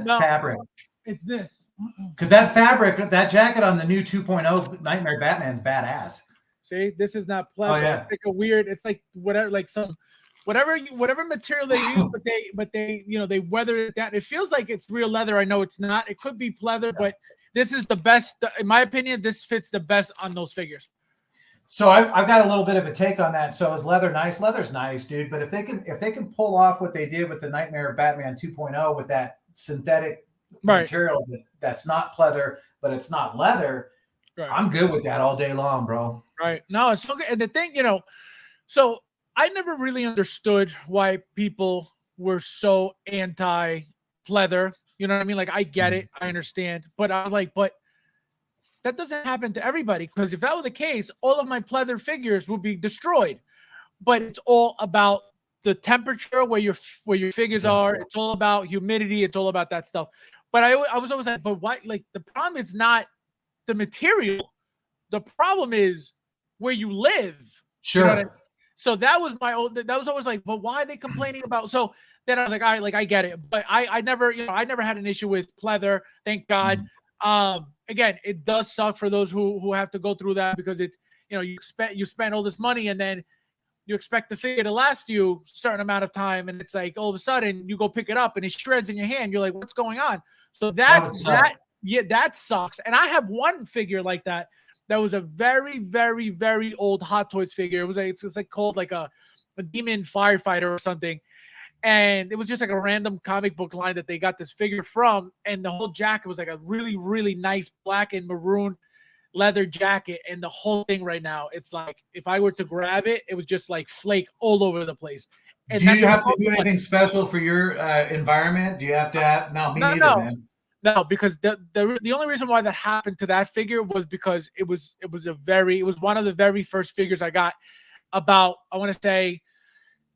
fabric? It's this. Because that fabric, that jacket on the new 2.0 Nightmare Batman's badass. See, this is not pleather. Oh, yeah. It's like a weird. It's like whatever, like some. Whatever material they use, but they they weather it down. It feels like it's real leather. I know it's not. It could be pleather, but this is the best. In my opinion, this fits the best on those figures. So I've got a little bit of a take on that. So is leather nice? Leather's nice, dude. But if they can pull off what they did with the Nightmare Batman 2.0 with that synthetic material that's not pleather, but it's not leather, I'm good with that all day long, bro. Right. No, it's so good. And the thing, so I never really understood why people were so anti-pleather. You know what I mean? Like, I get it. I understand. But I was like, but that doesn't happen to everybody. Because if that were the case, all of my pleather figures would be destroyed. But it's all about the temperature where your figures are. It's all about humidity. It's all about that stuff. But I was always like, but why? Like, the problem is not the material. The problem is where you live. Sure. You know what I mean? So that was always like, but why are they complaining about? So then I was like, all right, like I get it. But I never, I never had an issue with pleather, thank God. Again, it does suck for those who have to go through that, because it's, you spend all this money and then you expect the figure to last you a certain amount of time, and it's like all of a sudden you go pick it up and it shreds in your hand. You're like, what's going on? So that sucks. And I have one figure like that. That was a very, very, very old Hot Toys figure. It was like, it's like called like a demon firefighter or something. And it was just like a random comic book line that they got this figure from. And the whole jacket was like a really, really nice black and maroon leather jacket. And the whole thing right now, it's like, if I were to grab it, it was just like flake all over the place. And do you have to do anything special for your environment? Do you have to have, no, me neither, man. No, because the only reason why that happened to that figure was because it was one of the very first figures I got about, I want to say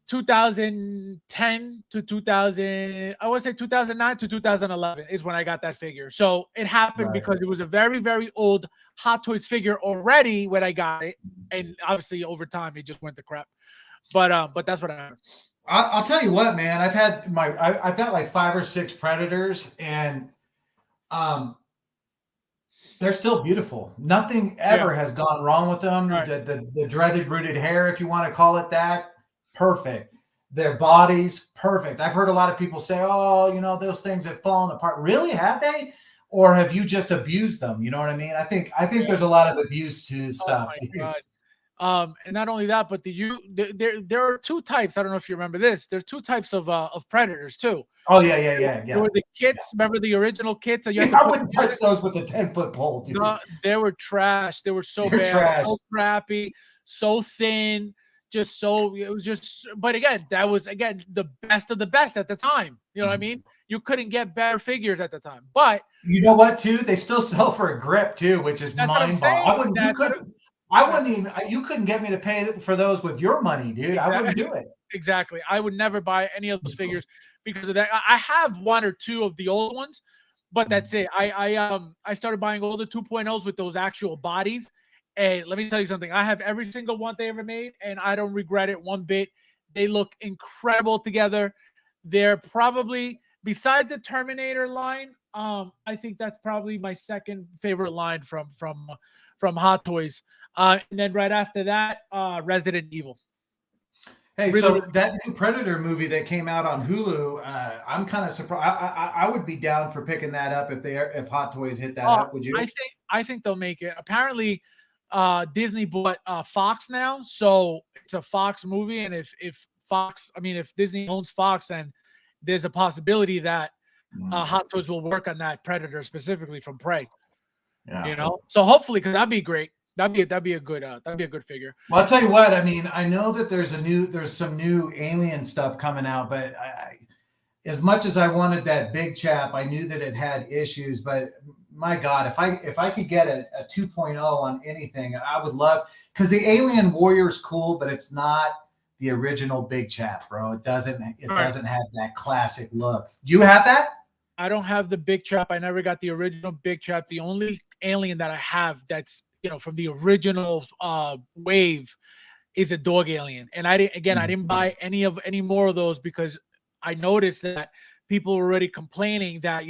2010 to 2000, I want to say 2009 to 2011 is when I got that figure. So it happened because it was a very, very old Hot Toys figure already when I got it. And obviously over time it just went to crap. But that's what I heard. I'll tell you what, man, I've got like 5 or 6 Predators, and they're still beautiful. Nothing ever has gone wrong with them. Right. The dreaded rooted hair, if you want to call it that, perfect. Their bodies, perfect. I've heard a lot of people say, oh, those things have fallen apart. Really? Have they? Or have you just abused them? You know what I mean? I think there's a lot of abuse to stuff. Oh my God. And not only that, but there are 2 types. I don't know if you remember this. There's 2 types of Predators too. Oh yeah. There were the kits. Yeah. Remember the original kits? I wouldn't touch those with a 10-foot pole, dude. No, they were trash. They were so bad, trash. So crappy, so thin. It was just. But again, that was the best of the best at the time. You know what I mean? You couldn't get better figures at the time. But you know what? Too, they still sell for a grip too, which is mind-boggling. You couldn't get me to pay for those with your money, dude. Exactly. I wouldn't do it. Exactly. I would never buy any of those figures because of that. I have 1 or 2 of the old ones, but that's it. I started buying all the 2.0s with those actual bodies. And let me tell you something. I have every single one they ever made, and I don't regret it one bit. They look incredible together. They're probably, besides the Terminator line, I think that's probably my second favorite line from Hot Toys. And then right after that, Resident Evil. Hey, so that new Predator movie that came out on Hulu, I'm kind of surprised. I would be down for picking that up if Hot Toys hit that up. Would you? I think they'll make it. Apparently, Disney bought Fox now, so it's a Fox movie. And if Disney owns Fox, then there's a possibility that Hot Toys will work on that Predator specifically from Prey. Yeah. So hopefully, because that'd be great. That'd be a good figure. Well, I'll tell you what. I mean, I know that there's some new Alien stuff coming out, but as much as I wanted that big chap, I knew that it had issues. But my God, if I could get a 2.0 on anything, I would love, because the Alien Warrior is cool, but it's not the original big chap, bro. It doesn't have that classic look. Do you have that? I don't have the big chap. I never got the original big chap. The only Alien that I have that's from the original wave is a dog alien. And I didn't buy any more of those because I noticed that people were already complaining that,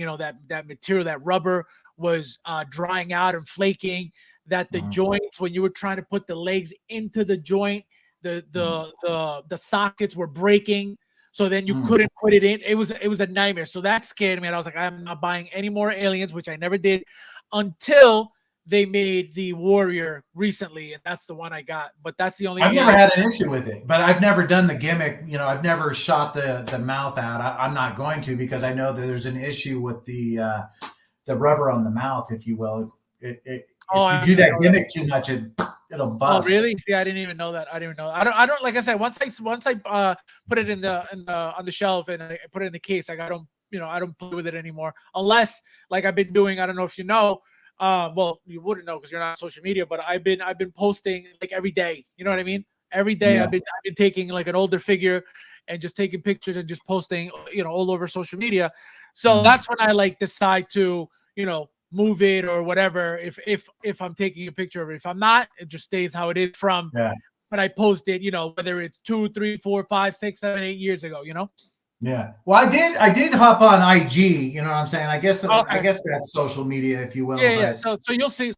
that material, that rubber was drying out and flaking, that the joints, when you were trying to put the legs into the joint, the sockets were breaking. So then you couldn't put it in. It was a nightmare. So that scared me. And I was like, I'm not buying any more Aliens, which I never did until they made the Warrior recently, and that's the one I got. But that's the only. I've never had an issue with it, but I've never done the gimmick. I've never shot the mouth out. I'm not going to, because I know that there's an issue with the rubber on the mouth, if you will. If you do that gimmick too much, it'll bust. Oh, really? See, I didn't even know that. I don't. Like I said, once I put it on the shelf and I put it in the case, I don't play with it anymore, unless, like I've been doing. I don't know if you know. Well, you wouldn't know because you're not on social media, but I've been posting like every day. You know what I mean? Every day I've been taking like an older figure and just taking pictures and just posting, all over social media. So that's when I decide to, move it or whatever. If I'm taking a picture of it, if I'm not, it just stays how it is from when I post it, whether it's 2, 3, 4, 5, 6, 7, 8 years ago, Yeah. Well, I did hop on IG. You know what I'm saying? I guess Okay. that's social media, if you will. Yeah. But So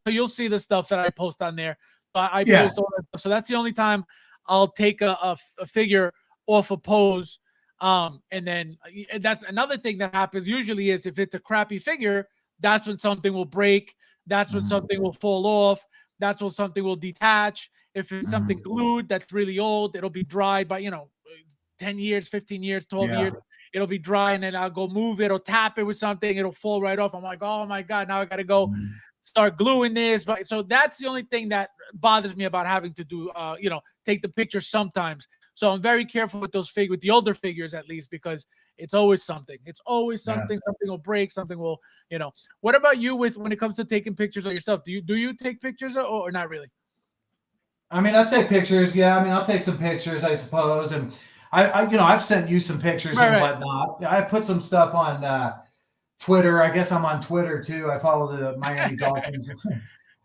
you'll see the stuff that I post on there. I yeah. post all that stuff. So that's the only time I'll take a figure off a pose. And then that's another thing that happens usually is if it's a crappy figure, that's when something will break. That's when Mhm. something will fall off. That's when something will detach. If it's something Mhm. glued that's really old, it'll be dry by 10 years, 15 years, 12 Yeah. years. It'll be dry and then I'll go move it or tap it with something. It'll fall right off. I'm like, oh my God, now I got to go Mhm. start gluing this. But so that's the only thing that bothers me about having to do, take the picture sometimes. So I'm very careful with with the older figures at least, because it's always something. It's always Yeah. something. Something will break. Something will. What about you with when it comes to taking pictures of yourself? Do you take pictures or not really? I mean, I'll take pictures. Yeah. I mean, I'll take some pictures, I suppose. And I've sent you some pictures Right, and right. whatnot. I put some stuff on Twitter. I guess I'm on Twitter too. I follow the Miami Dolphins.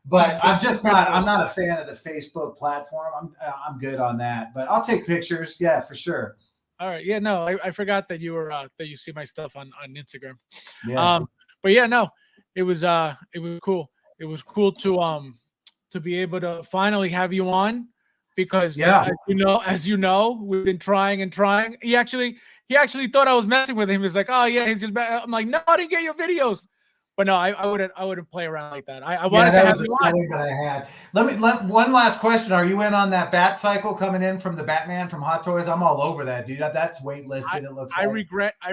But I'm just Good not. for you. I'm not a fan of the Facebook platform. I'm good on that. But I'll take pictures. Yeah, for sure. All right. Yeah, no, I forgot that that you see my stuff on Instagram. Yeah. Um, but yeah, no, it was cool. It was cool to be able to finally have you on because Yeah. as you know, we've been trying and trying. He actually thought I was messing with him. He was like, oh yeah, he's just I'm like, no, I didn't get your videos. But no, I wouldn't play around like that. I Yeah, wanted to that have was a you on. setting that I had. Let one last question. Are you in on that bat cycle coming in from the Batman from Hot Toys? I'm all over that, dude. That's I waitlisted, it looks I like.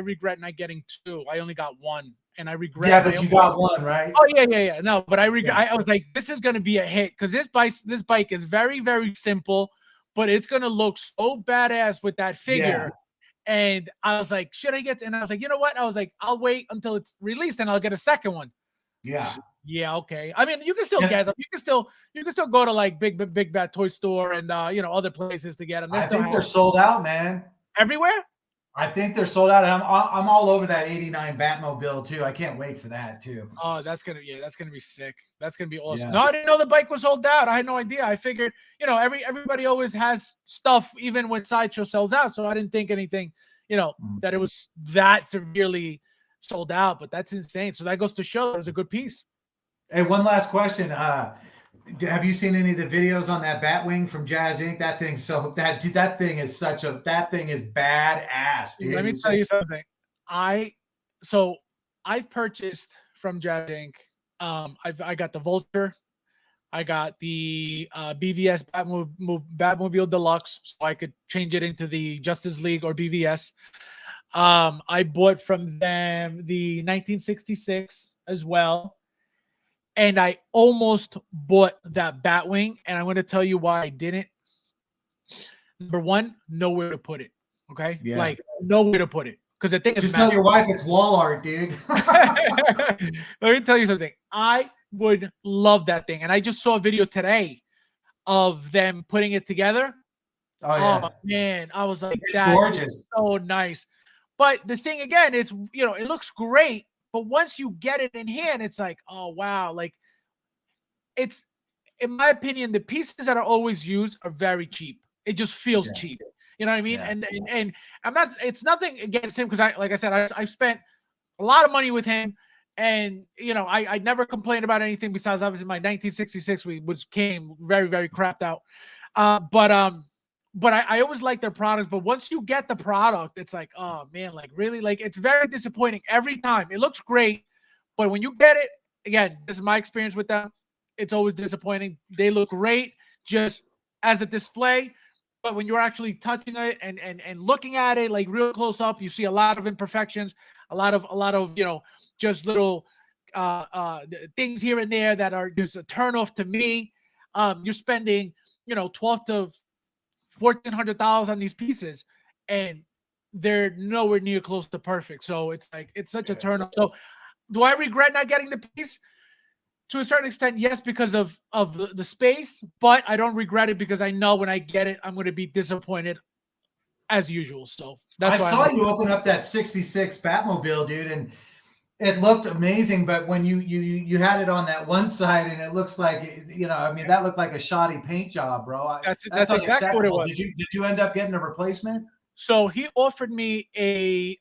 regret not getting two. I only got one, and I regret. Yeah, And I but you got one, right? Oh yeah. No, but I regret. Yeah. I was like, this is gonna be a hit because this bike is very very simple, but it's gonna look so badass with that Yeah. figure. And I was like, should I get? And I was like, you know what? I was like, I'll wait until it's released and I'll get a second one. Yeah. Yeah, okay. I mean, you can still Yeah. get them. You can still go to like big bad toy store and other places to get them. They I still think have they're sold out, man. everywhere. I think they're sold out. And I'm all over that '89 Batmobile too. I can't wait for that too. Oh, that's gonna be sick. That's gonna be awesome. Yeah. No, I didn't know the bike was sold out. I had no idea. I figured, everybody always has stuff even when Sideshow sells out. So I didn't think anything, Mm. that it was that severely sold out. But that's insane. So that goes to show it was a good piece. Hey, one last question. Have you seen any of the videos on that Batwing from Jazz Inc? That thing, that thing is that thing is badass, Let dude. me It's tell you just something. I so I've purchased from Jazz Inc. I got the Vulture. I got the BVS Batmobile Deluxe, so I could change it into the Justice League or BVS. I bought from them the 1966 as well, and I almost bought that Batwing, and I'm going to tell you why I didn't. Number one, nowhere to put it. Okay, yeah. like nowhere to put it because the thing is Just tell massive. your wife it's wall art, dude. Let me tell you something. I would love that thing, and I just saw a video today of them putting it together. Oh Oh yeah. man, I was like, It's that is gorgeous. so nice. But the thing again is, it looks great, but once you get it in hand, it's like, oh wow, like it's in my opinion, the pieces that are always used are very cheap. It just feels Yeah. cheap. You know what I mean? Yeah. And I'm not. It's nothing against him because like I said, I spent a lot of money with him, and I never complained about anything besides obviously my 1966, which came very very crapped out. But I always like their products. But once you get the product, it's like, oh man, like really, like it's very disappointing every time. It looks great, but when you get it, again, this is my experience with them. It's always disappointing. They look great just as a display, but when you're actually touching it and looking at it like real close up, you see a lot of imperfections, a lot of just little things here and there that are just a turn off to me. You're spending 12 to $1,400 on these pieces, and they're nowhere near close to perfect. So it's like it's such a turn off. So do I regret not getting the piece? To a certain extent, yes, because of the space, but I don't regret it because I know when I get it, I'm going to be disappointed as usual. So I that's why I'm saw like, you open up that '66 Batmobile, dude, and it looked amazing. But when you had it on that one side, and it looks like I mean, that looked like a shoddy paint job, bro. that's That's exactly what it unacceptable. was. Did you end up getting a replacement? So he offered me a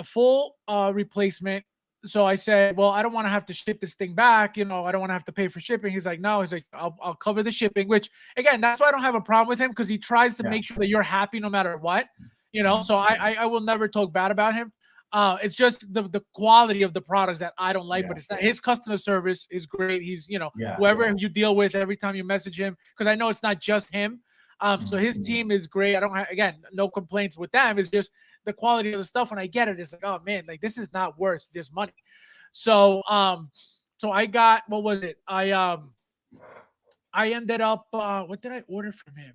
full replacement. So I said, well, I don't want to have to ship this thing back. You know, I don't want to have to pay for shipping. He's like, no, he's like, I'll cover the shipping, which again, that's why I don't have a problem with him, because he tries to make sure that you're happy no matter what, you know. So I will never talk bad about him. It's just the quality of the products that I don't like, but it's not his customer service is great. He's, you know, whoever you deal with every time you message him, because I know it's not just him. So his team is great. I don't have, again, no complaints with them. It's just the quality of the stuff. When I get it, it's like, oh man, like this is not worth this money. So, so I got, what was it? I ended up, what did I order from him?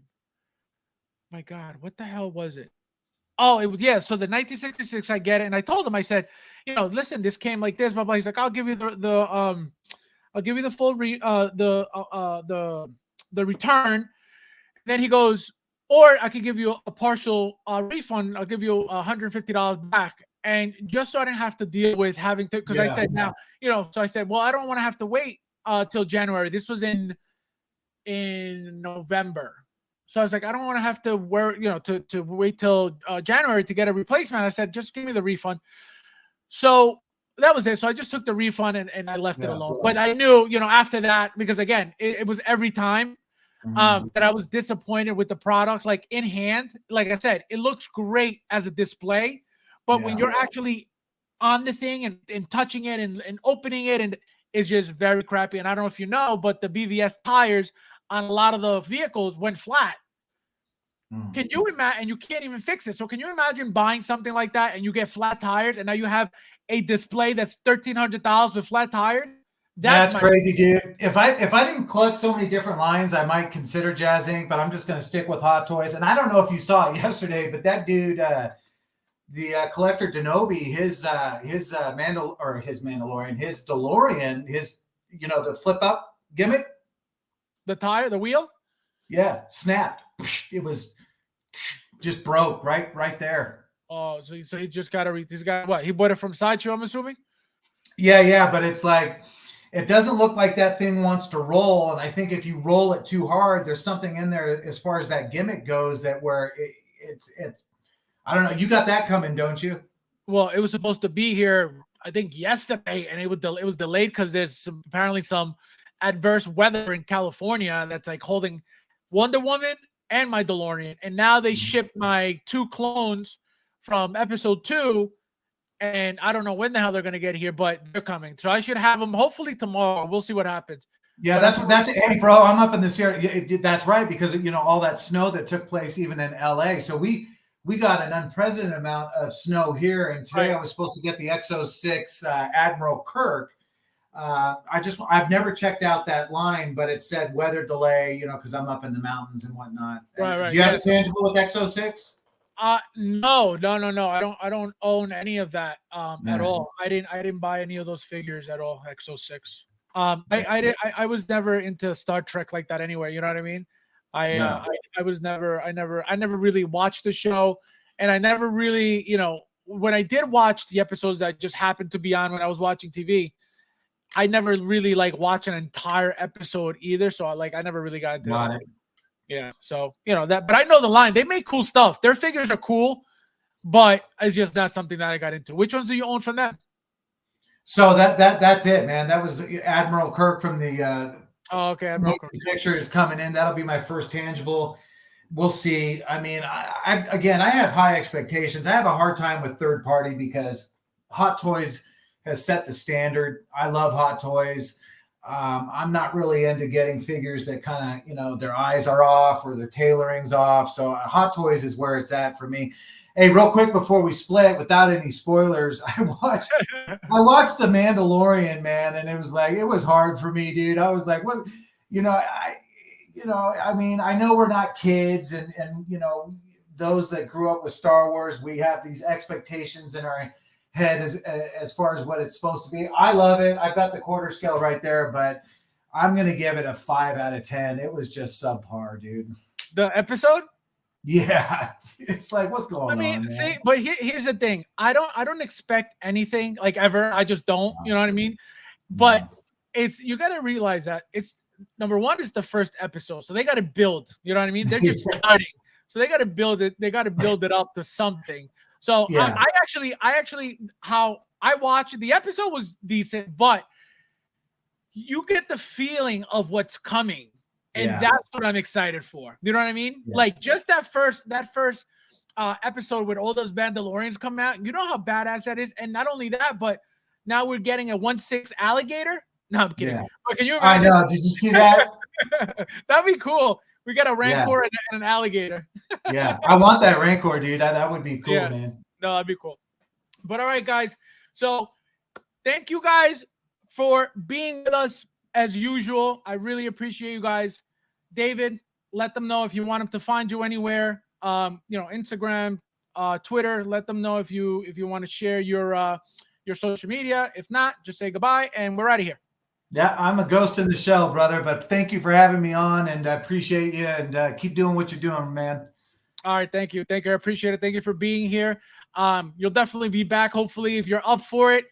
My God, what the hell was it? Oh, it was, yeah. So the 1966, I get it. And I told him, I said, you know, listen, this came like this, blah, blah. He's like, I'll give you I'll give you the full, the return. Then he goes, or I could give you a partial refund. I'll give you $150 back. And just so I didn't have to deal with having to, because I said, now, you know, so I said, well, I don't want to have to wait till January. This was in November. So I was like, I don't want to have to to wait till January to get a replacement. I said, just give me the refund. So that was it. So I just took the refund and I left it alone. But I knew, you know, after that, because again, it was every time that I was disappointed with the product. Like in hand, like I said, it looks great as a display, but when you're actually on the thing and touching it and opening it, and it's just very crappy. And I don't know if you know, but the BVS tires on a lot of the vehicles went flat. Can you imagine? And you can't even fix it. So can you imagine buying something like that and you get flat tires, and now you have a display that's $1,300 with flat tires? That's crazy, dude. If I didn't collect so many different lines, I might consider Jazz Inc., but I'm just going to stick with Hot Toys. And I don't know if you saw it yesterday, but that dude, the collector Denobi, his Mandalorian, his DeLorean, his, you know, the flip up gimmick, the tire, the wheel, snapped. It was just broke right there. Oh, so he's just got to he's got what, he bought it from Sideshow, I'm assuming. Yeah, but it's like, it doesn't look like that thing wants to roll. And I think if you roll it too hard, there's something in there as far as that gimmick goes that where it's I don't know. You got that coming, don't you? Well, it was supposed to be here, I think, yesterday, and it was delayed because there's apparently some adverse weather in California that's like holding Wonder Woman and my DeLorean. And now they shipped my 2 clones from episode 2. And I don't know when the hell they're going to get here, but they're coming. So I should have them hopefully tomorrow. We'll see what happens. Yeah, that's hey, bro, I'm up in this area. That's right, because, you know, all that snow that took place even in LA. So we got an unprecedented amount of snow here. And today I was supposed to get the X06 Admiral Kirk. I've never checked out that line, but it said weather delay, you know, because I'm up in the mountains and whatnot. Right. Do you have a tangible with X06? No. I don't own any of that at all. I didn't buy any of those figures at all. X06. I was never into Star Trek like that anyway. You know what I mean? I never really watched the show, and I never really, you know, when I did watch the episodes that just happened to be on when I was watching TV, I never really like watch an entire episode either. So I never really got into it. Yeah. So, you know, that, but I know the line. They make cool stuff. Their figures are cool, but it's just not something that I got into. Which ones do you own from them? So that's it, man. That was Admiral Kirk from the okay. Admiral Kirk picture is coming in. That'll be my first tangible. We'll see. I mean, I have high expectations. I have a hard time with third party because Hot Toys has set the standard. I love Hot Toys. I'm not really into getting figures that kind of, you know, their eyes are off or their tailoring's off. So Hot Toys is where it's at for me. Hey, real quick before we split, without any spoilers, I watched The Mandalorian, man, and it was hard for me, dude. I was like, what, I mean, I know we're not kids, and you know, those that grew up with Star Wars, we have these expectations in our head as far as what it's supposed to be. I love it. I've got the quarter scale right there, but I'm gonna give it a 5 out of 10. It was just subpar, dude. The episode? Yeah, it's like, what's going on? I mean, see, but here's the thing. I don't expect anything like ever. I just don't. You know what I mean? But you got to realize that it's number one, it's the first episode, so they got to build. You know what I mean? They're just starting. So they got to build it. They got to build it up to something. So Yeah. I actually, how I watched the episode was decent, but you get the feeling of what's coming, and that's what I'm excited for. You know what I mean? Yeah. Like just that first episode with all those Mandalorians come out. You know how badass that is, and not only that, but now we're getting a 1/6 alligator. No, I'm kidding. Yeah. But can you imagine? I know. Did you see that? That'd be cool. We got a Rancor and an alligator. Yeah, I want that Rancor, dude. That would be cool, man. No, that'd be cool. But all right, guys. So thank you guys for being with us as usual. I really appreciate you guys. David, let them know if you want them to find you anywhere. Instagram, Twitter. Let them know if you want to share your social media. If not, just say goodbye and we're out of here. Yeah, I'm a ghost in the shell, brother. But thank you for having me on, and I appreciate you. And keep doing what you're doing, man. All right, thank you. I appreciate it. Thank you for being here. You'll definitely be back, hopefully, if you're up for it.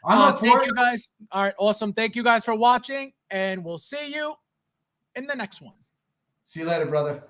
I'm up for it. Thank you, guys. All right, awesome. Thank you guys for watching, and we'll see you in the next one. See you later, brother.